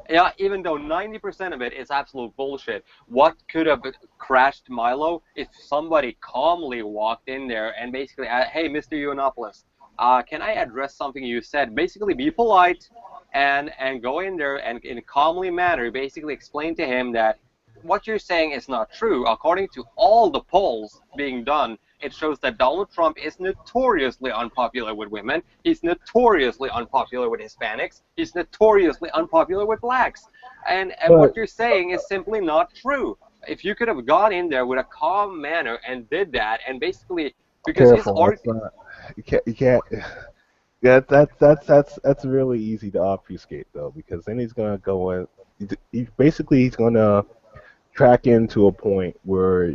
Yeah, even though 90% of it is absolute bullshit, what could have crashed Milo if somebody calmly walked in there and basically, hey, Mr. Yiannopoulos, can I address something you said? Basically, be polite and go in there and in a calmly manner, basically explain to him that what you're saying is not true. According to all the polls being done, it shows that Donald Trump is notoriously unpopular with women. He's notoriously unpopular with Hispanics. He's notoriously unpopular with blacks. And But what you're saying is simply not true. If you could have gone in there with a calm manner and did that, and basically because his careful, that's not. You can't. Yeah, that's really easy to obfuscate though, because then he's gonna go in. Basically, he's gonna track into a point where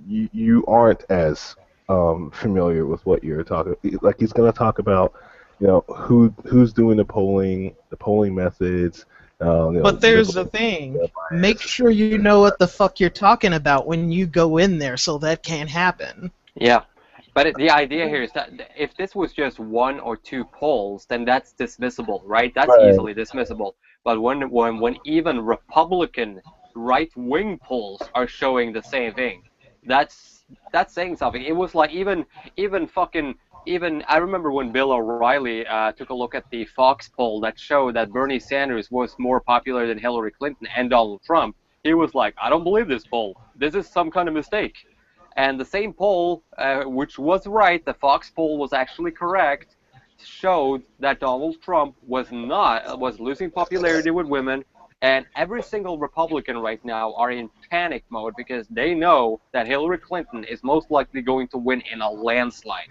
you aren't as familiar with what you're talking. Like he's gonna talk about, who's doing the polling methods, But there's the thing. Make bias. sure you know what the fuck you're talking about when you go in there so that can't happen. Yeah. But the idea here is that if this was just one or two polls, then that's dismissible, right? That's Right. easily dismissible. But when even Republican right-wing polls are showing the same thing, that's saying something. It was like even fucking even I remember when Bill O'Reilly took a look at the Fox poll that showed that Bernie Sanders was more popular than Hillary Clinton and Donald Trump. He was like, I don't believe this poll. This is some kind of mistake. And the same poll, which was right, the Fox poll was actually correct, showed that Donald Trump was losing popularity with women, and every single Republican right now are in panic mode because they know that Hillary Clinton is most likely going to win in a landslide.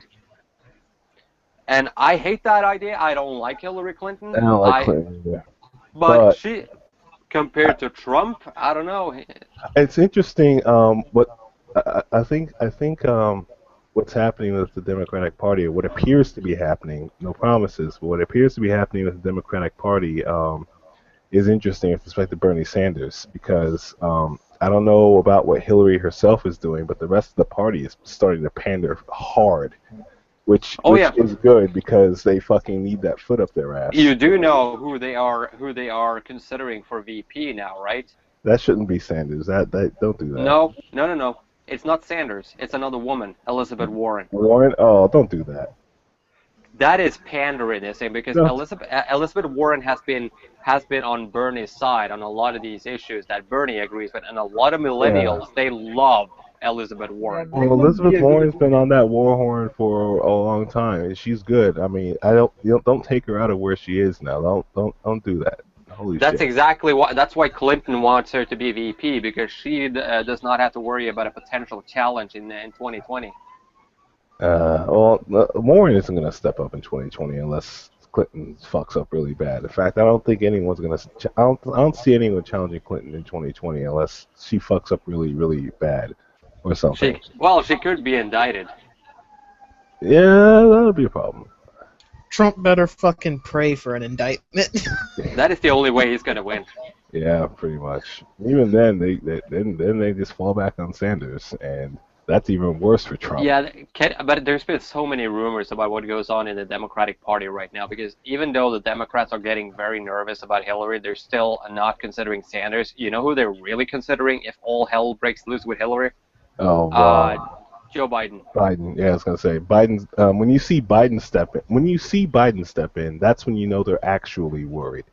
And I hate that idea. I don't like Hillary Clinton. I don't like Clinton either. But But she, compared to Trump, I don't know. it's interesting. What I think what's happening with the Democratic Party, or what appears to be happening, no promises, but what appears to be happening with the Democratic Party, is interesting with respect to Bernie Sanders, because I don't know about what Hillary herself is doing, but the rest of the party is starting to pander hard, which Oh which yeah, is good because they fucking need that foot up their ass. you do know who they are considering for VP now, right? That shouldn't be Sanders. That don't do that. No, no, no, no. It's not Sanders. It's another woman, Elizabeth Warren. Warren, oh, don't do that. That is pandering, I think, because No. Elizabeth Warren has been on Bernie's side on a lot of these issues that Bernie agrees with, and a lot of Yeah. millennials they love Elizabeth Warren. They Well, would be Elizabeth a good Warren's been on that war horn for a long time, and she's good. I mean, I don't you don't take her out of where she is now. Don't do that. Holy That's shit. exactly why. That's why Clinton wants her to be VP because she does not have to worry about a potential challenge in 2020. Warren isn't gonna step up in 2020 unless Clinton fucks up really bad. In fact, I don't think anyone's gonna. I don't see anyone challenging Clinton in 2020 unless she fucks up really really bad or something. She could be indicted. Yeah, that'll be a problem. Trump better fucking pray for an indictment. That is the only way he's gonna win. Yeah, pretty much. Even then, then they just fall back on Sanders, and that's even worse for Trump. Yeah, but there's been so many rumors about what goes on in the Democratic Party right now because even though the Democrats are getting very nervous about Hillary, they're still not considering Sanders. You know who they're really considering if all hell breaks loose with Hillary? Oh, Joe Biden. Biden. Yeah, I was gonna say Biden's. When you see Biden step in, that's when you know they're actually worried.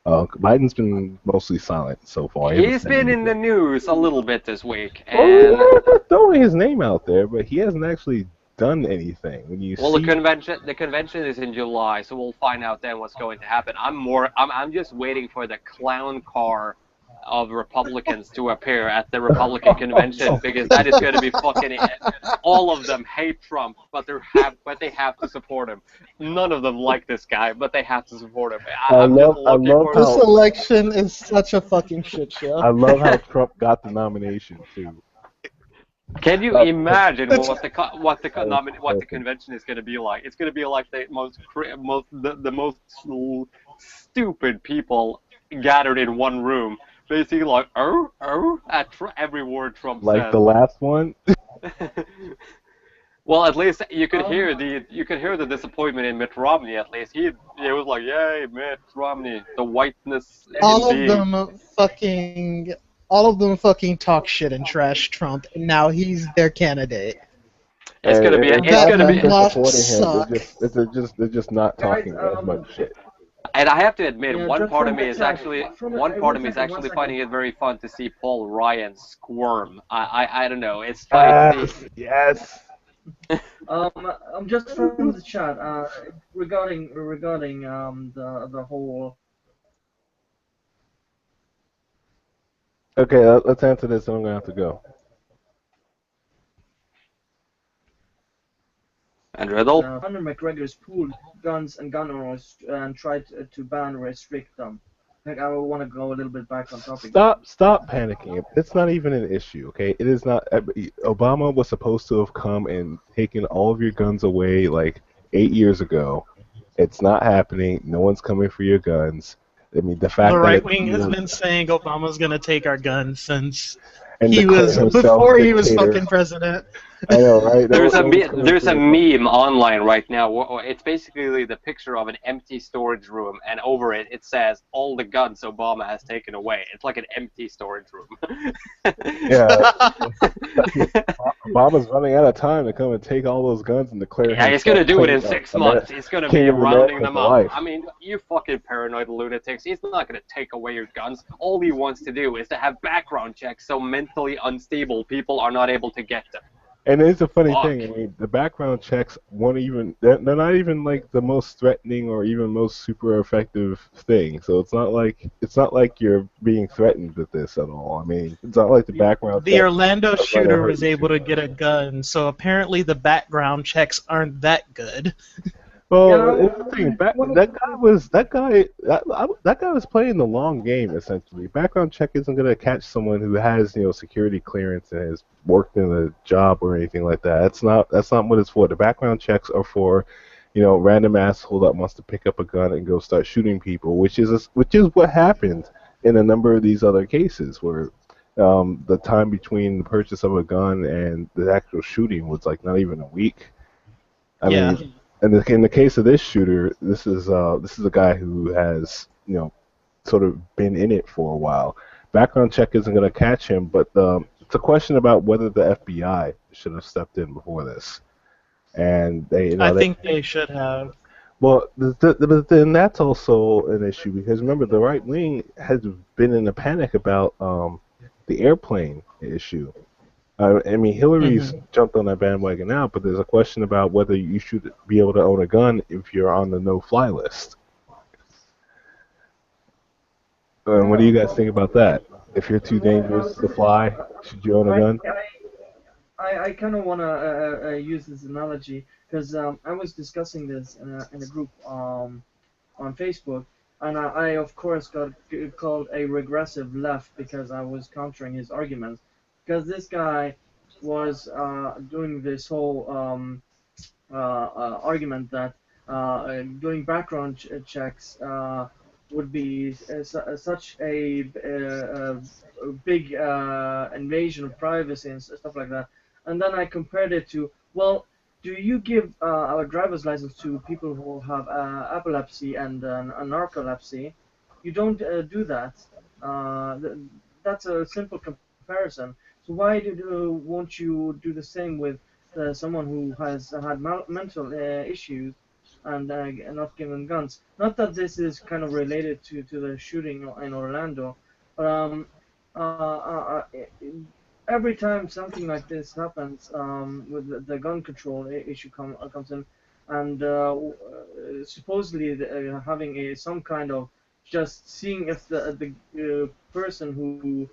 Biden's been mostly silent so far. He hasn't He's said been in the anything. news a little bit this week, Oh, and yeah, throwing his name out there, but he hasn't actually done anything. When you well, see, the convention is in July, so we'll find out then what's going to happen. I'm just waiting for the clown car of Republicans to appear at the Republican convention because that is going to be fucking. All of them hate Trump, but they have to support him. None of them like this guy, but they have to support him. I'm just looking for. This election is such a fucking shit I show. love how Trump got the nomination too. Can you imagine what the Perfect. convention is going to be like? It's going to be like the most stupid people gathered in one room, basically like at every word Trump Like says. the last one. Well, at least you could hear the disappointment in Mitt Romney. At least he was like, "Yay, Mitt Romney, the whiteness in all of being." them fucking all of them fucking talk shit and trash Trump, and now he's their candidate. It's And gonna be it's it's That not gonna that be they're must supporting him. suck. They're just not Guys, talking as much shit. And I have to admit, yeah, just from the chat. one part One of me is second, one actually second. finding it very fun to see Paul Ryan squirm. I don't know. It's funny to see. Yes. Just from the chat. Regarding the whole. Okay, let's answer this, and I'm gonna have to go. And Riddle. Conor McGregor's pooled guns and gun owners and tried to ban or restrict them. Like, I want to go a little bit back on topic. Stop panicking. It's not even an issue, okay? It is not. Obama was supposed to have come and taken all of your guns away like 8 years ago. It's not happening. No one's coming for your guns. I mean, the fact The that right it, wing has been saying Obama's gonna take our guns since and he declare was himself before he was dictator. fucking president. I know, right? No one's coming There's for a your guns. meme online right now. It's basically the picture of an empty storage room, and over it it says all the guns Obama has taken away. It's like an empty storage room. Yeah, Obama's running out of time to come and take all those guns and declare Yeah, he's himself gonna do it in king 6 months. He's gonna king be of rounding America them for up. life. I mean, you fucking paranoid lunatics. He's not gonna take away your guns. All he wants to do is to have background checks so mentally unstable people are not able to get them. And it's a funny Fuck. thing. I mean, the background checks won't even. They're not even like the most threatening or even most super effective thing. So it's not like you're being threatened with this at all. I mean, it's not like the background The check Orlando are gonna shooter hurt was you able too to much. get a gun, so apparently the background checks aren't that good. Well, Yeah, it's the thing. That guy was playing the long game essentially. Background check isn't gonna catch someone who has security clearance and has worked in a job or anything like that. That's not what it's for. The background checks are for, random asshole that wants to pick up a gun and go start shooting people, which is what happened in a number of these other cases where the time between the purchase of a gun and the actual shooting was like not even a week. I Yeah. mean, in the case of this shooter, this is a guy who has sort of been in it for a while. Background check isn't going to catch him, but it's a question about whether the FBI should have stepped in before this. And I think they should have. well, but then that's also an issue because remember the right wing has been in a panic about the airplane issue. I mean, Hillary's jumped on that bandwagon now, but there's a question about whether you should be able to own a gun if you're on the no-fly list. And what do you guys think about that? If you're too dangerous to fly, should you own a I gun? I kind of want to use this analogy because I was discussing this in a group on Facebook, and I of course got called a regressive left because I was countering his arguments. Because this guy was doing this whole argument that doing background checks would be such a big invasion of privacy and stuff like that. And then I compared it to, well, do you give a driver's license to people who have epilepsy and narcolepsy? You don't do that. That's a simple comparison. So why won't you do the same with someone who has had mental issues and not given guns? Not that this is kind of related to the shooting in Orlando, but every time something like this happens with the gun control issue comes in, and supposedly having some kind of just seeing if the person who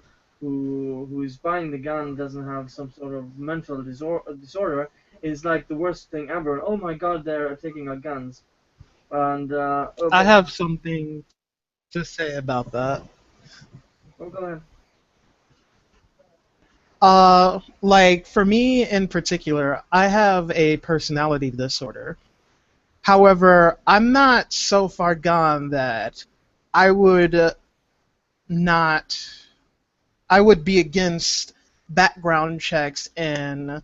is buying the gun doesn't have some sort of mental disorder is like the worst thing ever. Oh my God, they're taking our guns, and I have something to say about that. oh, go ahead. Like for me in particular, I have a personality disorder. However, I'm not so far gone that I would not. I would be against background checks in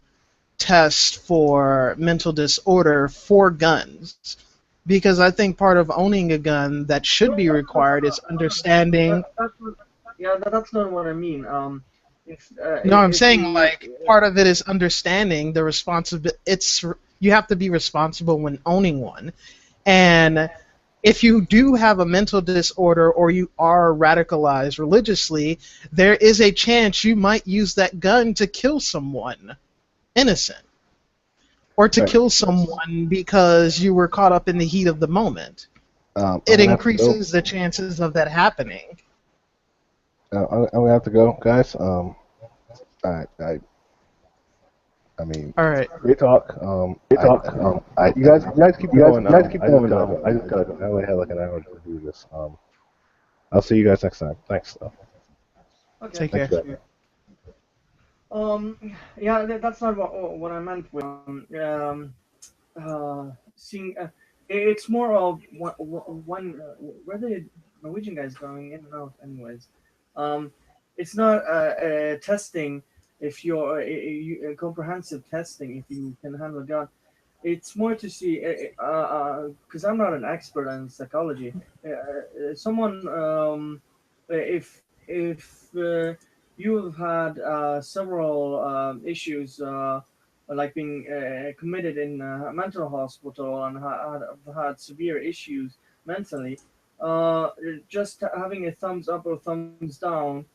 test for mental disorder for guns. Because I think part of owning a gun that should be required is understanding. That's not, yeah, that's not what I mean. No, I'm If saying we like part of it is understanding the responsibility. It's you have to be responsible when owning one, and if you do have a mental disorder or you are radicalized religiously, there is a chance you might use that gun to kill someone innocent or to Right. kill someone because you were caught up in the heat of the moment. I'm It gonna have to go. increases the chances of that happening. I'm gonna have to go, guys. I, I, I mean, All right. great talk. They talk. I You guys keep you going. guys keep I just going. gotta go. I just gotta go. I only had like an hour to do this. I'll see you guys next time. Thanks. Okay. Take Thanks, care. guys. Um, yeah, that's not what I meant with seeing. It's more of one where the Norwegian guys going in and out. Anyways, um, it's not testing if you're comprehensive testing if you can handle a gun. It's more to see because I'm not an expert in psychology. Someone if you have had several issues like being committed in a mental hospital and have had severe issues mentally, uh, just having a thumbs up or thumbs down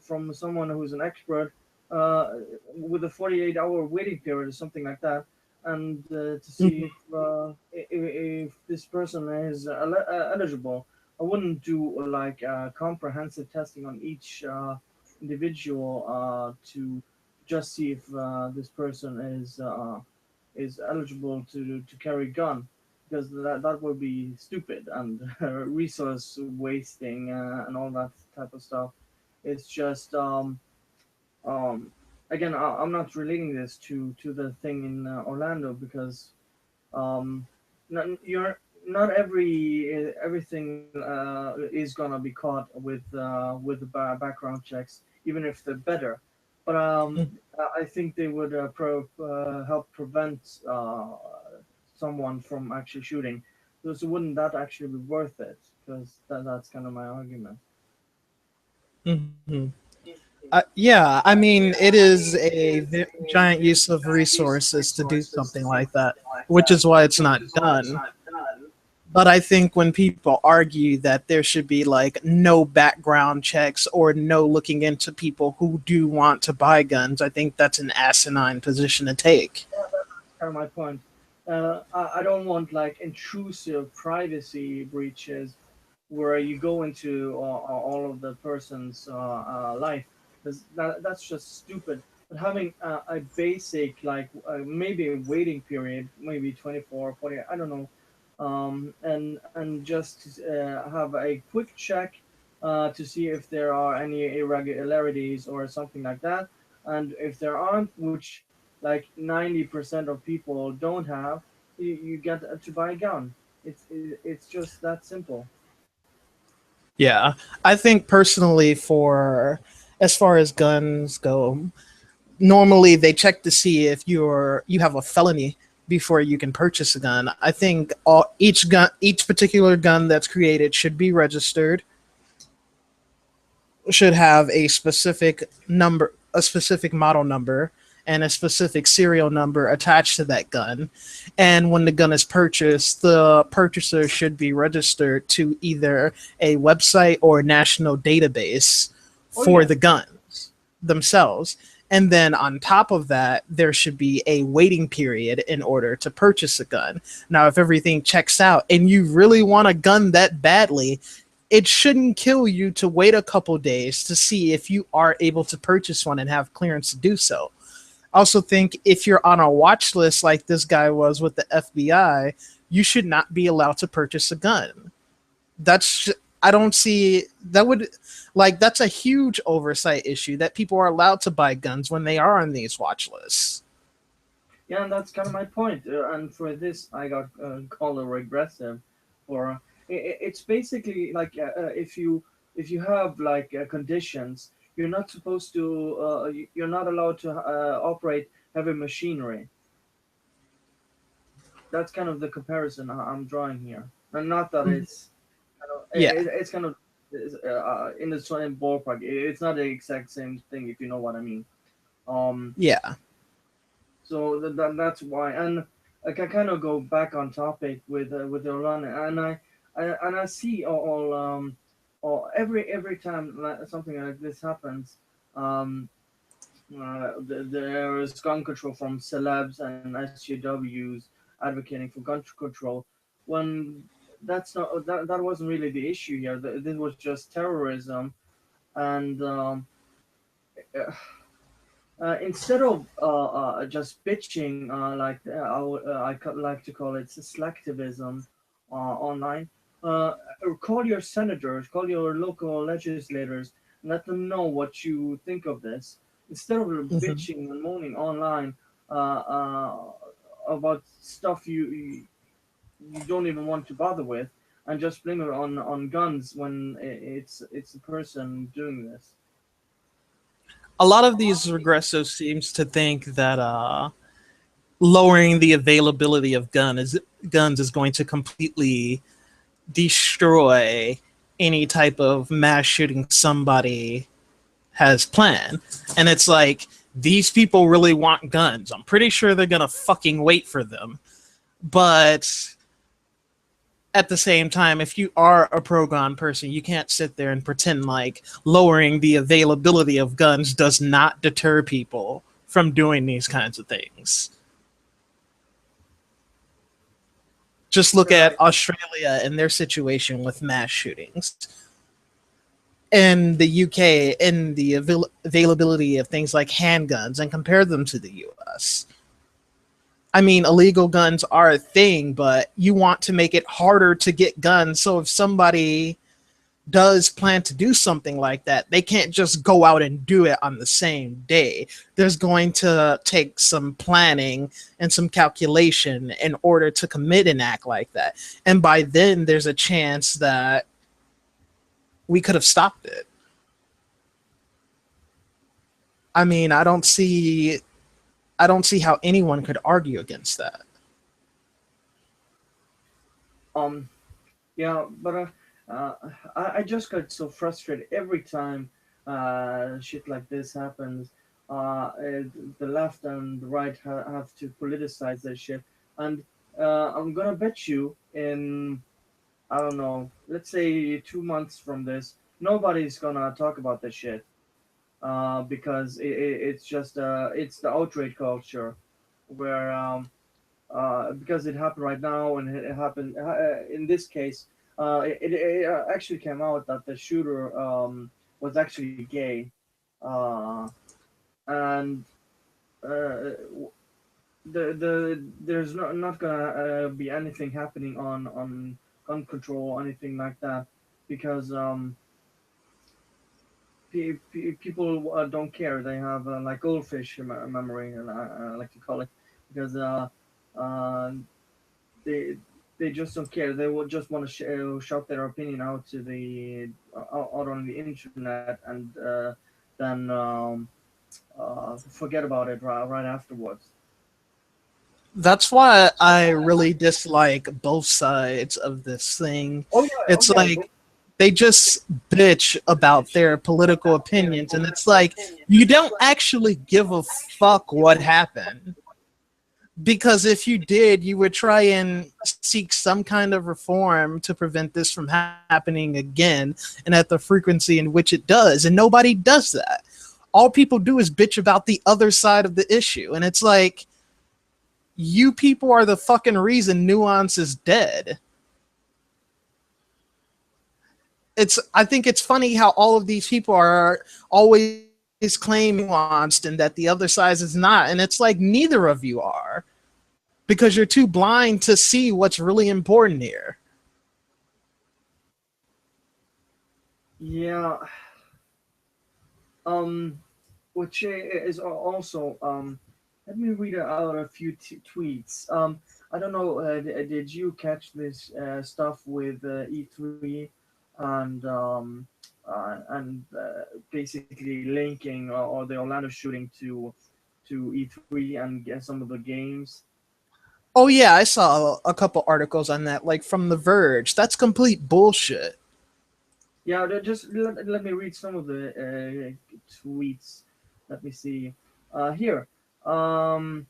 from someone who's an expert uh, with a 48-hour waiting period or something like that, and to see Mhm. if this person is eligible. I wouldn't do like comprehensive testing on each individual to just see if this person is eligible to carry gun, because that would be stupid and resource wasting and all that type of stuff. It's just um, again, I'm not relating this to the thing in Orlando because you're not everything is gonna be caught with the background checks, even if they're better. But I think they would help prevent someone from actually shooting. So wouldn't that actually be worth it? Because that's kind of my argument. Mhm. Yeah, I mean, it is a giant use of resources to do something like that, which is why it's not done. But I think when people argue that there should be like no background checks or no looking into people who do want to buy guns, I think that's an asinine position to take. Kind of my point. I don't want like intrusive privacy breaches where you go into all of the person's life. Because that's just stupid. But having a basic, like maybe a waiting period, maybe 24, 40, I don't know, and just have a quick check to see if there are any irregularities or something like that. And if there aren't, which like 90% of people don't have, you get to buy a gun. It's just that simple. Yeah, I think personally, for as far as guns go, normally they check to see if you have a felony before you can purchase a gun. I think each particular gun that's created should be registered, should have a specific number, a specific model number, and a specific serial number attached to that gun. And when the gun is purchased, the purchaser should be registered to either a website or a national database Oh for yeah. the guns themselves. And then on top of that, there should be a waiting period in order to purchase a gun. Now, if everything checks out and you really want a gun that badly, it shouldn't kill you to wait a couple days to see if you are able to purchase one and have clearance to do so. I also think if you're on a watch list like this guy was with the FBI, you should not be allowed to purchase a gun. That's I don't see that would like that's a huge oversight issue that people are allowed to buy guns when they are on these watch lists. Yeah, and that's kind of my point. And for this, I got called a regressive. For it's basically like if you have like conditions, you're not supposed to. You're not allowed to operate heavy machinery. That's kind of the comparison I'm drawing here, and not that Mhm. it's kind of Yeah, it's kind of in the same ballpark. It's not the exact same thing, if you know what I mean. Um, yeah. so that's why, and I can kind of go back on topic with Iran, and I see all every time something like this happens, um, there is gun control from celebs and SJWs advocating for gun control when that wasn't really the issue here. This was just terrorism, and instead of just bitching, like to call it slacktivism online, uh, call your senators, call your local legislators, and let them know what you think of this. Instead of Hmm. bitching and moaning online about stuff you don't even want to bother with, and just blame it on guns when it's a person doing this. A lot of these regressives seems to think that lowering the availability of guns is going to completely destroy any type of mass shooting somebody has planned. And it's like, these people really want guns. I'm pretty sure they're gonna fucking wait for them. But at the same time, if you are a pro gun person, you can't sit there and pretend like lowering the availability of guns does not deter people from doing these kinds of things. Just look Right. at Australia and their situation with mass shootings, and the UK and the availability of things like handguns, and compare them to the US. I mean, illegal guns are a thing, but you want to make it harder to get guns. So if somebody does plan to do something like that, they can't just go out and do it on the same day. There's going to take some planning and some calculation in order to commit an act like that. And by then, there's a chance that we could have stopped it. I mean, I don't see how anyone could argue against that. Um, Yeah, but I just got so frustrated every time shit like this happens. The left and the right have to politicize this shit, and I'm gonna bet you in I don't know, let's say 2 months from this, nobody's gonna talk about this shit because it's just it's the outrage culture where because it happened right now, and it happened in this case. It actually came out that the shooter was actually gay, uh, and there's not gonna be anything happening on gun control or anything like that because people don't care. They have like goldfish memory, and I like to call it because uh, they they just don't care. They will just want to shout their opinion out to the out on the internet, and then forget about it right afterwards. That's why I really dislike both sides of this thing. Oh yeah, oh It's yeah. like they just bitch about their political opinions, and it's like you don't actually give a fuck what happened. Because if you did, you would try and seek some kind of reform to prevent this from happening again and at the frequency in which it does. And nobody does that. All people do is bitch about the other side of the issue. And it's like, you people are the fucking reason nuance is dead. I think it's funny how all of these people are always claiming nuanced and that the other side is not. And it's like neither of you are, because you're too blind to see what's really important here. Yeah. Um, which is also let me read out a few tweets. I don't know. Did you catch this stuff with E3 and and basically linking or the Orlando shooting to E3 and get some of the games. Oh yeah, I saw a couple articles on that, like from The Verge. That's complete bullshit. Yeah, just let me read some of the tweets. Let me see. Here, um,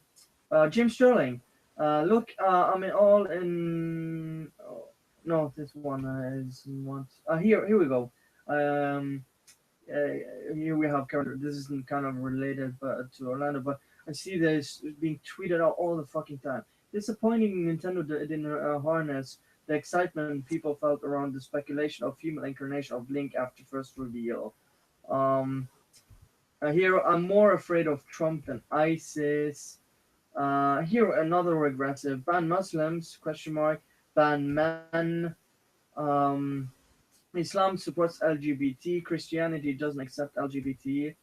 Jim Sterling. Look, I mean, all in. Oh, no, this one is not. Here we go. Um, Here we have current. This isn't kind of related but to Orlando, but I see this being tweeted out all the fucking time. Disappointing Nintendo didn't harness the excitement people felt around the speculation of female incarnation of Link after first reveal. Um, Here, I'm more afraid of Trump than ISIS. Here, another regressive. Ban Muslims? Question mark. Ban men. Um, Islam supports LGBT. Christianity doesn't accept LGBT.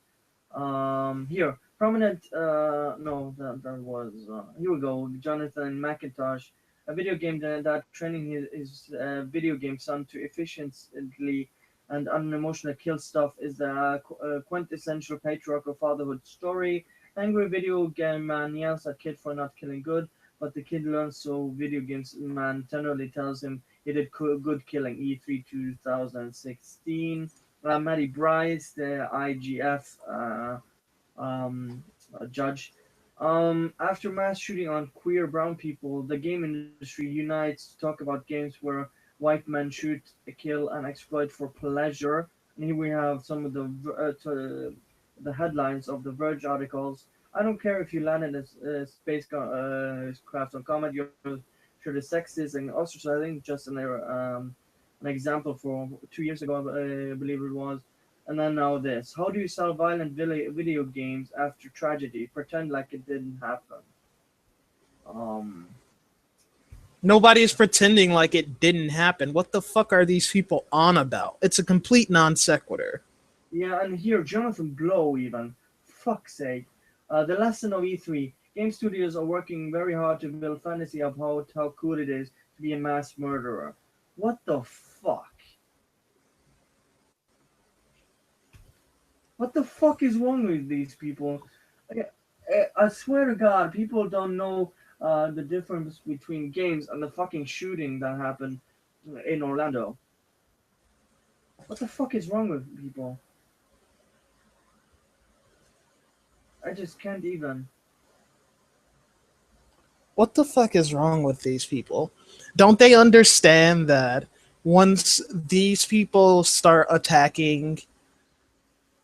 Here, prominent. No, that was. Here we go. Jonathan McIntosh, a video game that training his video game son to efficiently and unemotional kill stuff is the quintessential patriarchal fatherhood story. Angry video game man yells at kid for not killing good, but the kid learns so video games man tenderly tells him he did good killing. E3 2016. Maddie Bryce, the IGF judge. After mass shooting on queer brown people, the game industry unites to talk about games where white men shoot, kill, and exploit for pleasure. And here we have some of the headlines of the Verge articles. I don't care if you landed a space craft on combat, you're sure the sexist and ostracizing. Just an example for 2 years ago, I believe it was. And then now this. How do you sell violent video games after tragedy? Pretend like it didn't happen. Um, Nobody's pretending like it didn't happen. What the fuck are these people on about? It's a complete non sequitur. yeah, and here, Jonathan Blow even. Fuck's sake. The lesson of E3. Game studios are working very hard to build fantasy of how cool it is to be a mass murderer. What the fuck? What the fuck is wrong with these people? I swear to God, people don't know the difference between games and the fucking shooting that happened in Orlando. What the fuck is wrong with people? I just can't even. What the fuck is wrong with these people? Don't they understand that once these people start attacking,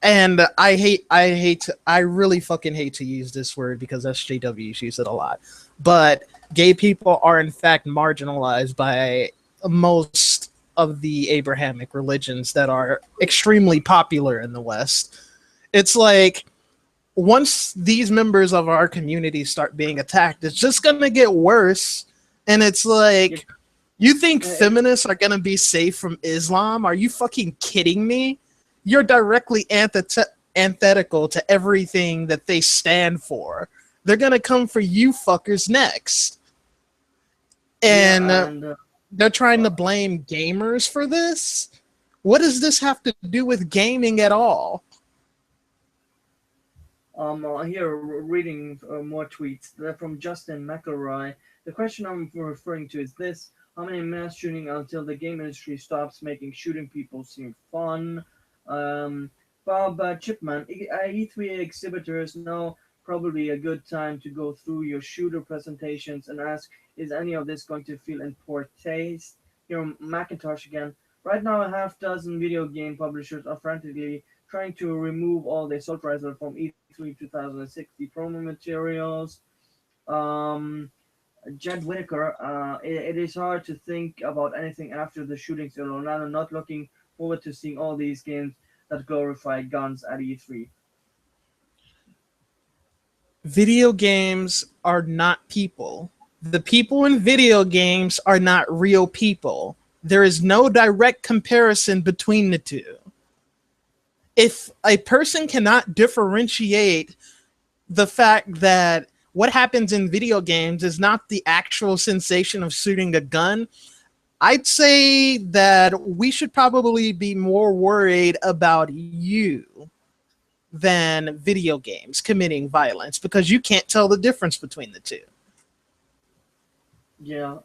and I really fucking hate to use this word because SJWs use it a lot, but gay people are in fact marginalized by most of the Abrahamic religions that are extremely popular in the West. It's like once these members of our community start being attacked, it's just gonna get worse. And it's like, you think feminists are gonna be safe from Islam? Are you fucking kidding me? You're directly antithetical to everything that they stand for. They're gonna come for you fuckers next. And they're trying to blame gamers for this? What does this have to do with gaming at all? Here, reading more tweets. They're from Justin McElroy. The question I'm referring to is this: how many mass shooting until the game industry stops making shooting people seem fun? Bob Chipman, E3 exhibitors know probably a good time to go through your shooter presentations and ask, is any of this going to feel in poor taste? Here, Macintosh again. Right now, a half dozen video game publishers are frantically trying to remove all the assault rifle from E3 2060 promo materials. Um, Jed Whitaker, it is hard to think about anything after the shootings in Orlando. Not looking forward to seeing all these games that glorify guns at E3. Video games are not people. The people in video games are not real people. There is no direct comparison between the two. If a person cannot differentiate the fact that what happens in video games is not the actual sensation of shooting a gun, I'd say that we should probably be more worried about you than video games committing violence because you can't tell the difference between the two. Yeah,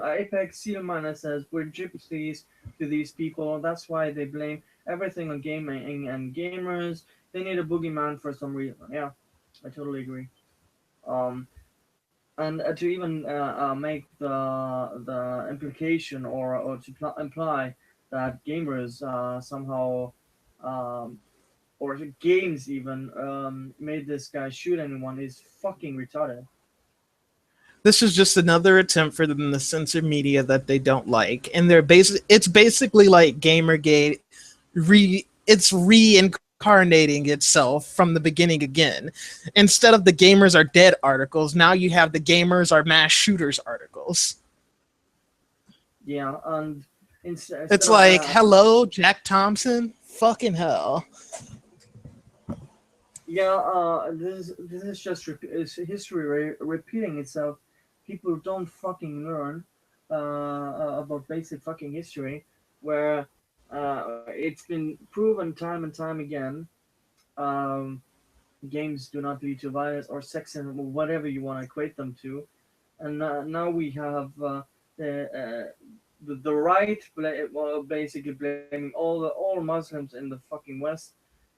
Apex Seal Miner says we're gypsies to these people. That's why they blame everything on gaming and gamers. They need a boogeyman for some reason. Yeah, I totally agree. Um, and to even make the implication or to imply that gamers somehow um, or games even made this guy shoot anyone is fucking retarded. This is just another attempt for them to censor media that they don't like, and it's basically like Gamergate. It's reincarnating itself from the beginning again. Instead of the gamers are dead articles, now you have the gamers are mass shooters articles. Yeah, and instead It's of like, hello, Jack Thompson. Fucking hell. yeah, this is just is history repeating itself. People don't fucking learn about basic fucking history, where it's been proven time and time again. Um, Games do not lead to violence or sex and whatever you want to equate them to. And now we have the right well, basically blaming all Muslims in the fucking West,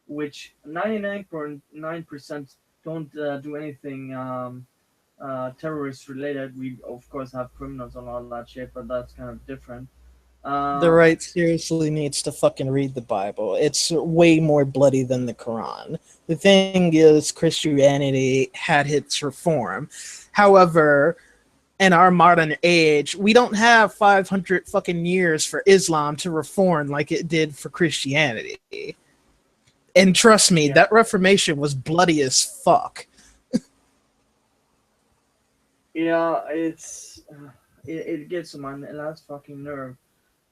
which 99.9% don't do anything terrorist related. We of course have criminals and all that shit, but that's kind of different. The Uh, right seriously needs to fucking read the Bible. It's way more bloody than the Quran. The thing is, Christianity had its reform. However, in our modern age, we don't have 500 fucking years for Islam to reform like it did for Christianity. And trust me, yeah, that Reformation was bloody as fuck. yeah, it gets on my last fucking nerve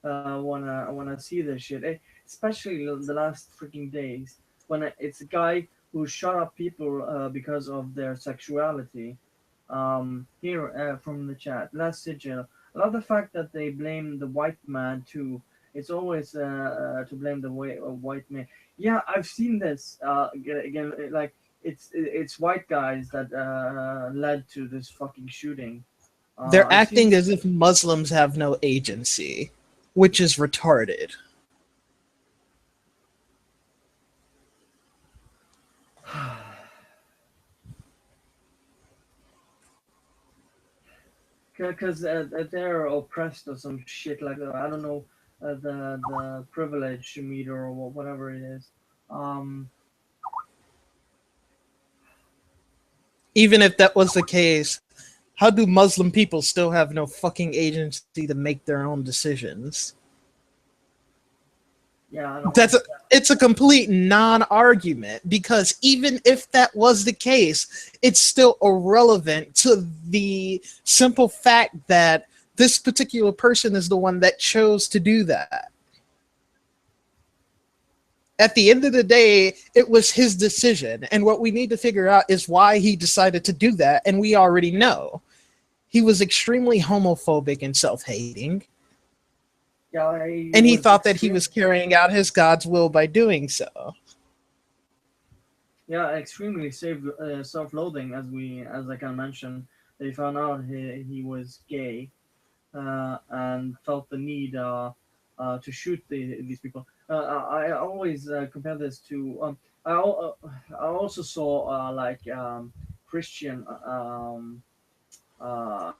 when I see this shit, especially the last freaking days when it's a guy who shot up people because of their sexuality. Here from the chat, last sigil. I love the fact that they blame the white man too. It's always to blame the white man. Yeah, I've seen this again. Like it's white guys that led to this fucking shooting. They're I've seen. acting as if Muslims have no agency, which is retarded. Because they're oppressed or some shit like that. I don't know the privilege meter or whatever it is. Um, Even if that was the case, how do Muslim people still have no fucking agency to make their own decisions? yeah, I don't That's know. it's a complete non-argument because even if that was the case, it's still irrelevant to the simple fact that this particular person is the one that chose to do that. At the end of the day, it was his decision, and what we need to figure out is why he decided to do that, and we already know. He was extremely homophobic and self-hating. Yeah, he And he was thought that he extreme. was carrying out his God's will by doing so. Yeah, extremely self-loathing, as I can mention. They found out he was gay, and felt the need to shoot these people. I always compare this to. I also saw like Christian. Uh,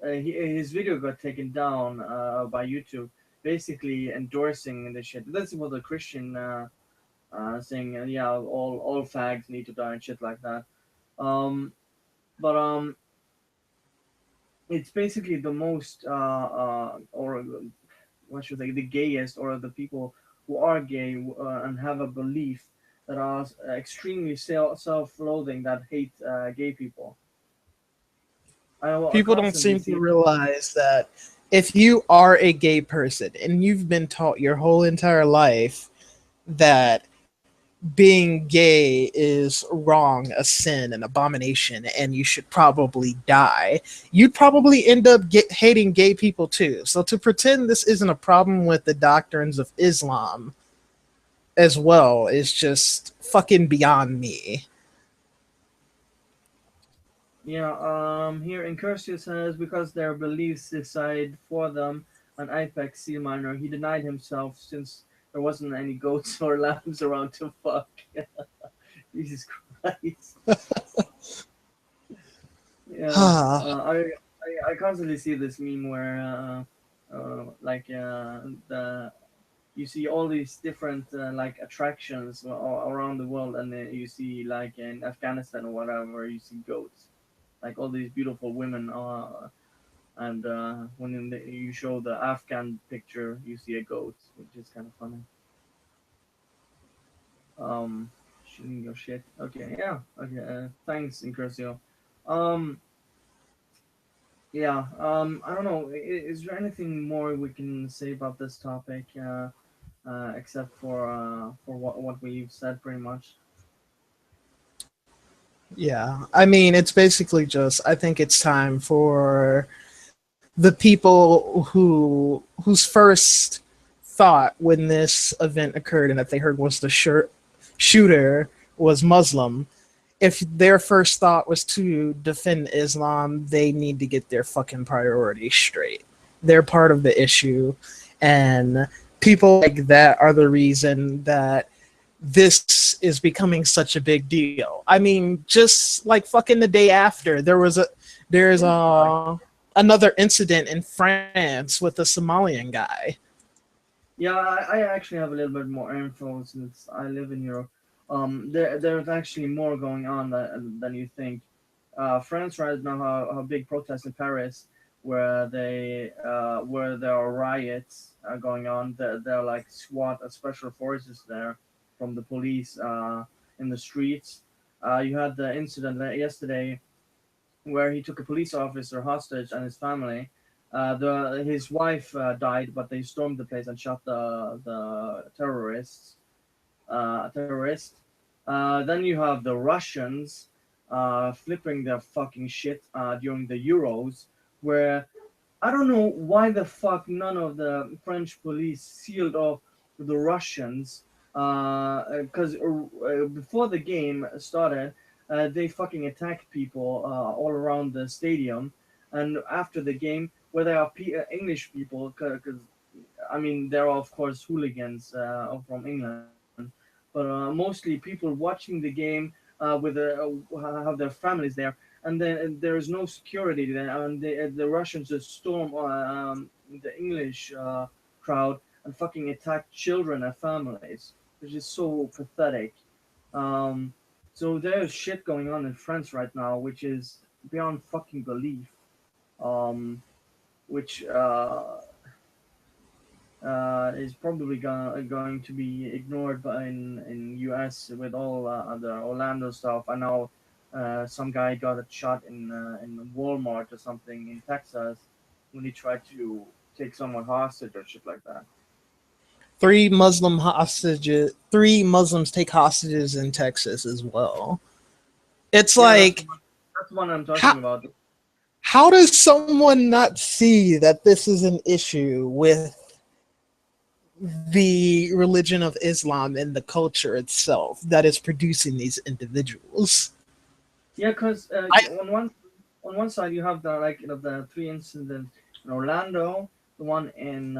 his video got taken down by YouTube, basically endorsing the shit. This was a Christian saying, yeah, all fags need to die and shit like that. Um, but it's basically the most or what should I say, the gayest or the people who are gay and have a belief that are extremely self-loathing that hate gay people. I People don't constantly seem to see. realize that if you are a gay person and you've been taught your whole entire life that being gay is wrong, a sin, an abomination, and you should probably die, you'd probably end up hating gay people too. So to pretend this isn't a problem with the doctrines of Islam as well is just fucking beyond me. Yeah, here Incursia says because their beliefs decide for them, an Apex sea miner, he denied himself since there wasn't any goats or lambs around to fuck. Jesus Christ. Yeah, I constantly see this meme where the you see all these different like attractions around the world, and you see like in Afghanistan or whatever, you see goats, like all these beautiful women, and when you show the Afghan picture, you see a goat, which is kind of funny. Um, Shooting your shit. Okay, yeah. Okay, thanks, Incurcio. Um, yeah. I don't know. Is there anything more we can say about this topic? Except for what we've said, pretty much. Yeah, I mean, it's basically just, I think it's time for the people whose first thought when this event occurred and that they heard was the shooter was Muslim. If their first thought was to defend Islam, they need to get their fucking priorities straight. They're part of the issue, and people like that are the reason that this is becoming such a big deal. I mean, just like fucking the day after, there's another incident in France with a Somalian guy. Yeah, I actually have a little bit more info since I live in Europe. There's actually more going on than you think. France right now have big protests in Paris where there are riots going on. There are like SWAT, special forces there from the police in the streets. You had the incident yesterday where he took a police officer hostage and his family. His wife died, but they stormed the place and shot the terrorists. Terrorist. Then you have the Russians flipping their fucking shit during the Euros, where I don't know why the fuck none of the French police sealed off the Russians. Because before the game started, they fucking attacked people all around the stadium. And after the game, where there are English people, because I mean, there are of course hooligans from England, but mostly people watching the game have their families there, and then there is no security there, and the Russians just storm the English crowd and fucking attack children and families, which is so pathetic. Um, so there's shit going on in France right now, which is beyond fucking belief. Um, which is probably going to be ignored by in US with all the Orlando stuff. I know some guy got a shot in Walmart or something in Texas when he tried to take someone hostage or shit like that. Three Muslims take hostages in Texas as well. It's Yeah, like, that's the one I'm talking how, about. how does someone not see that this is an issue with the religion of Islam and the culture itself that is producing these individuals? Yeah, because I on one side you have the the three incidents in Orlando, the one in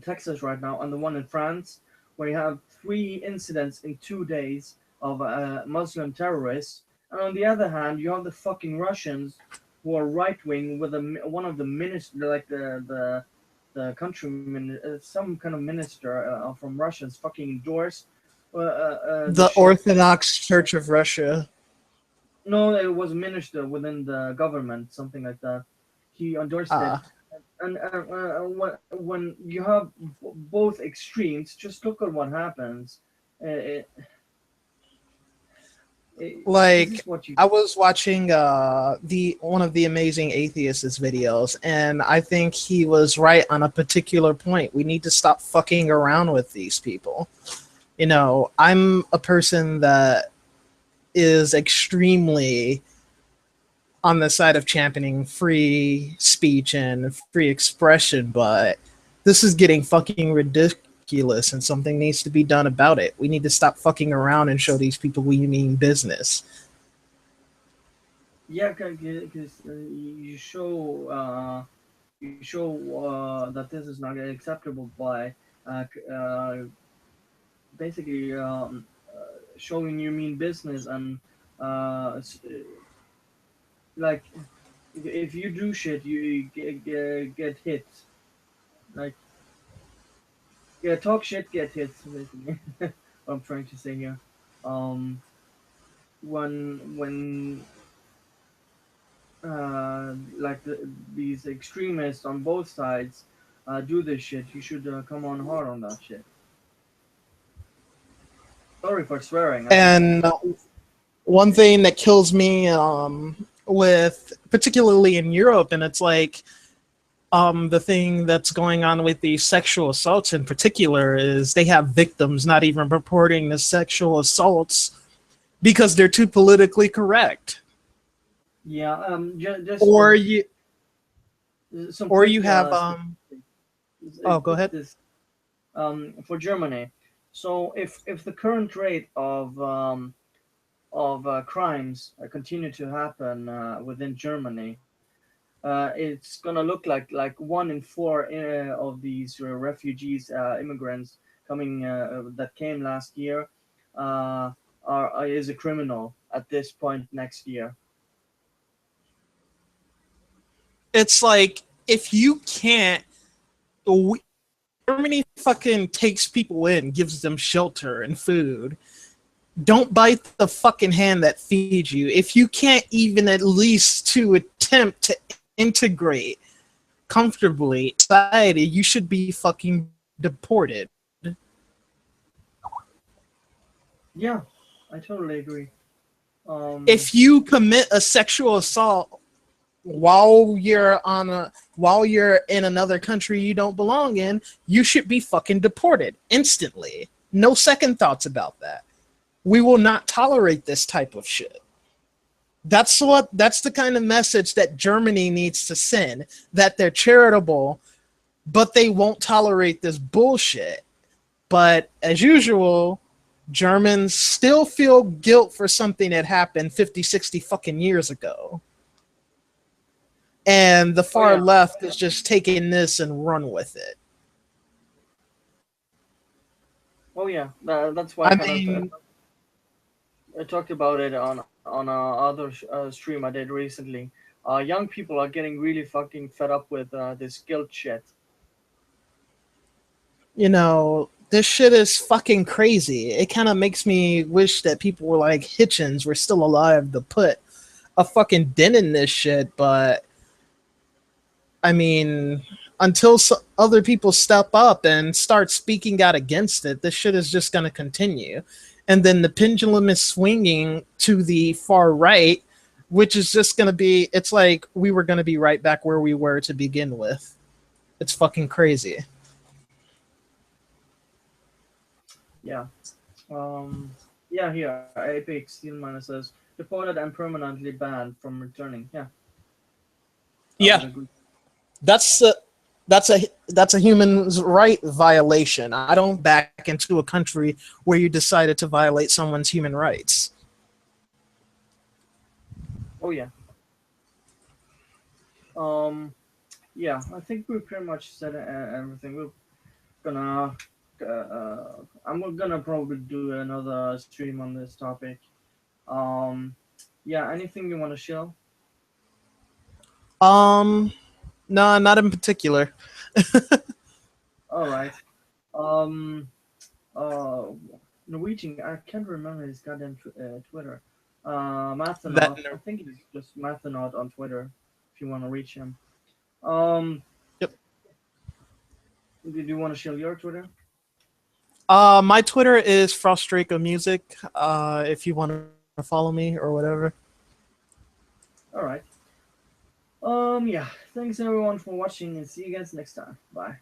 Texas right now, and the one in France, where you have three incidents in 2 days of Muslim terrorists. And on the other hand, you have the fucking Russians who are right wing with one of the minister, like the countryman, some kind of minister from Russians fucking endorsed the the shit. Orthodox Church of Russia. No, it was a minister within the government, something like that. He endorsed it. Uh, And when you have both extremes, just look at what happens. It, this like is what you. I was watching the one of the Amazing Atheists videos, and I think he was right on a particular point. We need to stop fucking around with these people. I'm a person that is extremely on the side of championing free speech and free expression, but this is getting fucking ridiculous and something needs to be done about it. We need to stop fucking around and show these people we mean business. Yeah, because you show that this is not acceptable by basically showing you mean business and uh, s- like if you do shit, you get hit. Like yeah, talk shit, get hit. Basically, what I'm trying to say here. Um, when like these extremists on both sides do this shit, you should come on hard on that shit. Sorry for swearing. I think And one thing that kills me with particularly in Europe, and it's like the thing that's going on with the sexual assaults in particular is they have victims not even reporting the sexual assaults because they're too politically correct. yeah. Just Or you some or you quick have oh, go ahead. this for Germany. So if the current rate of crimes continue to happen within Germany, it's gonna look like 1 in 4 of these refugees, immigrants coming that came last year, is a criminal at this point next year. It's like if you can't Germany fucking takes people in, gives them shelter and food. Don't bite the fucking hand that feeds you. If you can't even at least to attempt to integrate comfortably in society, you should be fucking deported. Yeah, I totally agree. If you commit a sexual assault while you're in another country you don't belong in, you should be fucking deported instantly. No second thoughts about that. We will not tolerate this type of shit. That's the kind of message that Germany needs to send, that they're charitable, but they won't tolerate this bullshit. But as usual, Germans still feel guilt for something that happened 50, 60 fucking years ago. And the Oh far yeah, left is just taking this and run with it. oh yeah. That's why I I kind of mean, I talked about it on a other stream I did recently. Young people are getting really fucking fed up with this guilt shit. this shit is fucking crazy. It kind of makes me wish that people were like Hitchens were still alive to put a fucking dent in this shit. But I mean, until other people step up and start speaking out against it, this shit is just going to continue. And then the pendulum is swinging to the far right, which is just going to be, it's like we were going to be right back where we were to begin with. It's fucking crazy. Yeah. Yeah, here, Apex Steelman says deported and permanently banned from returning. Yeah, I would Yeah, agree. that's a, that's a human right violation. I don't back into a country where you decided to violate someone's human rights. Oh yeah. Um, yeah, I think we pretty much said everything. We're gonna, I'm gonna probably do another stream on this topic. Um, yeah, anything you want to show? Um, no, not in particular. All right. Um, uh, Norwegian. I can't remember his goddamn Twitter. That Mathanaut. I think he's just Mathanaut on Twitter. If you want to reach him. Um, Yep. did you want to share your Twitter? My Twitter is Frustraco Music. If you want to follow me or whatever. All right. Yeah. Thanks everyone for watching, and see you guys next time. Bye.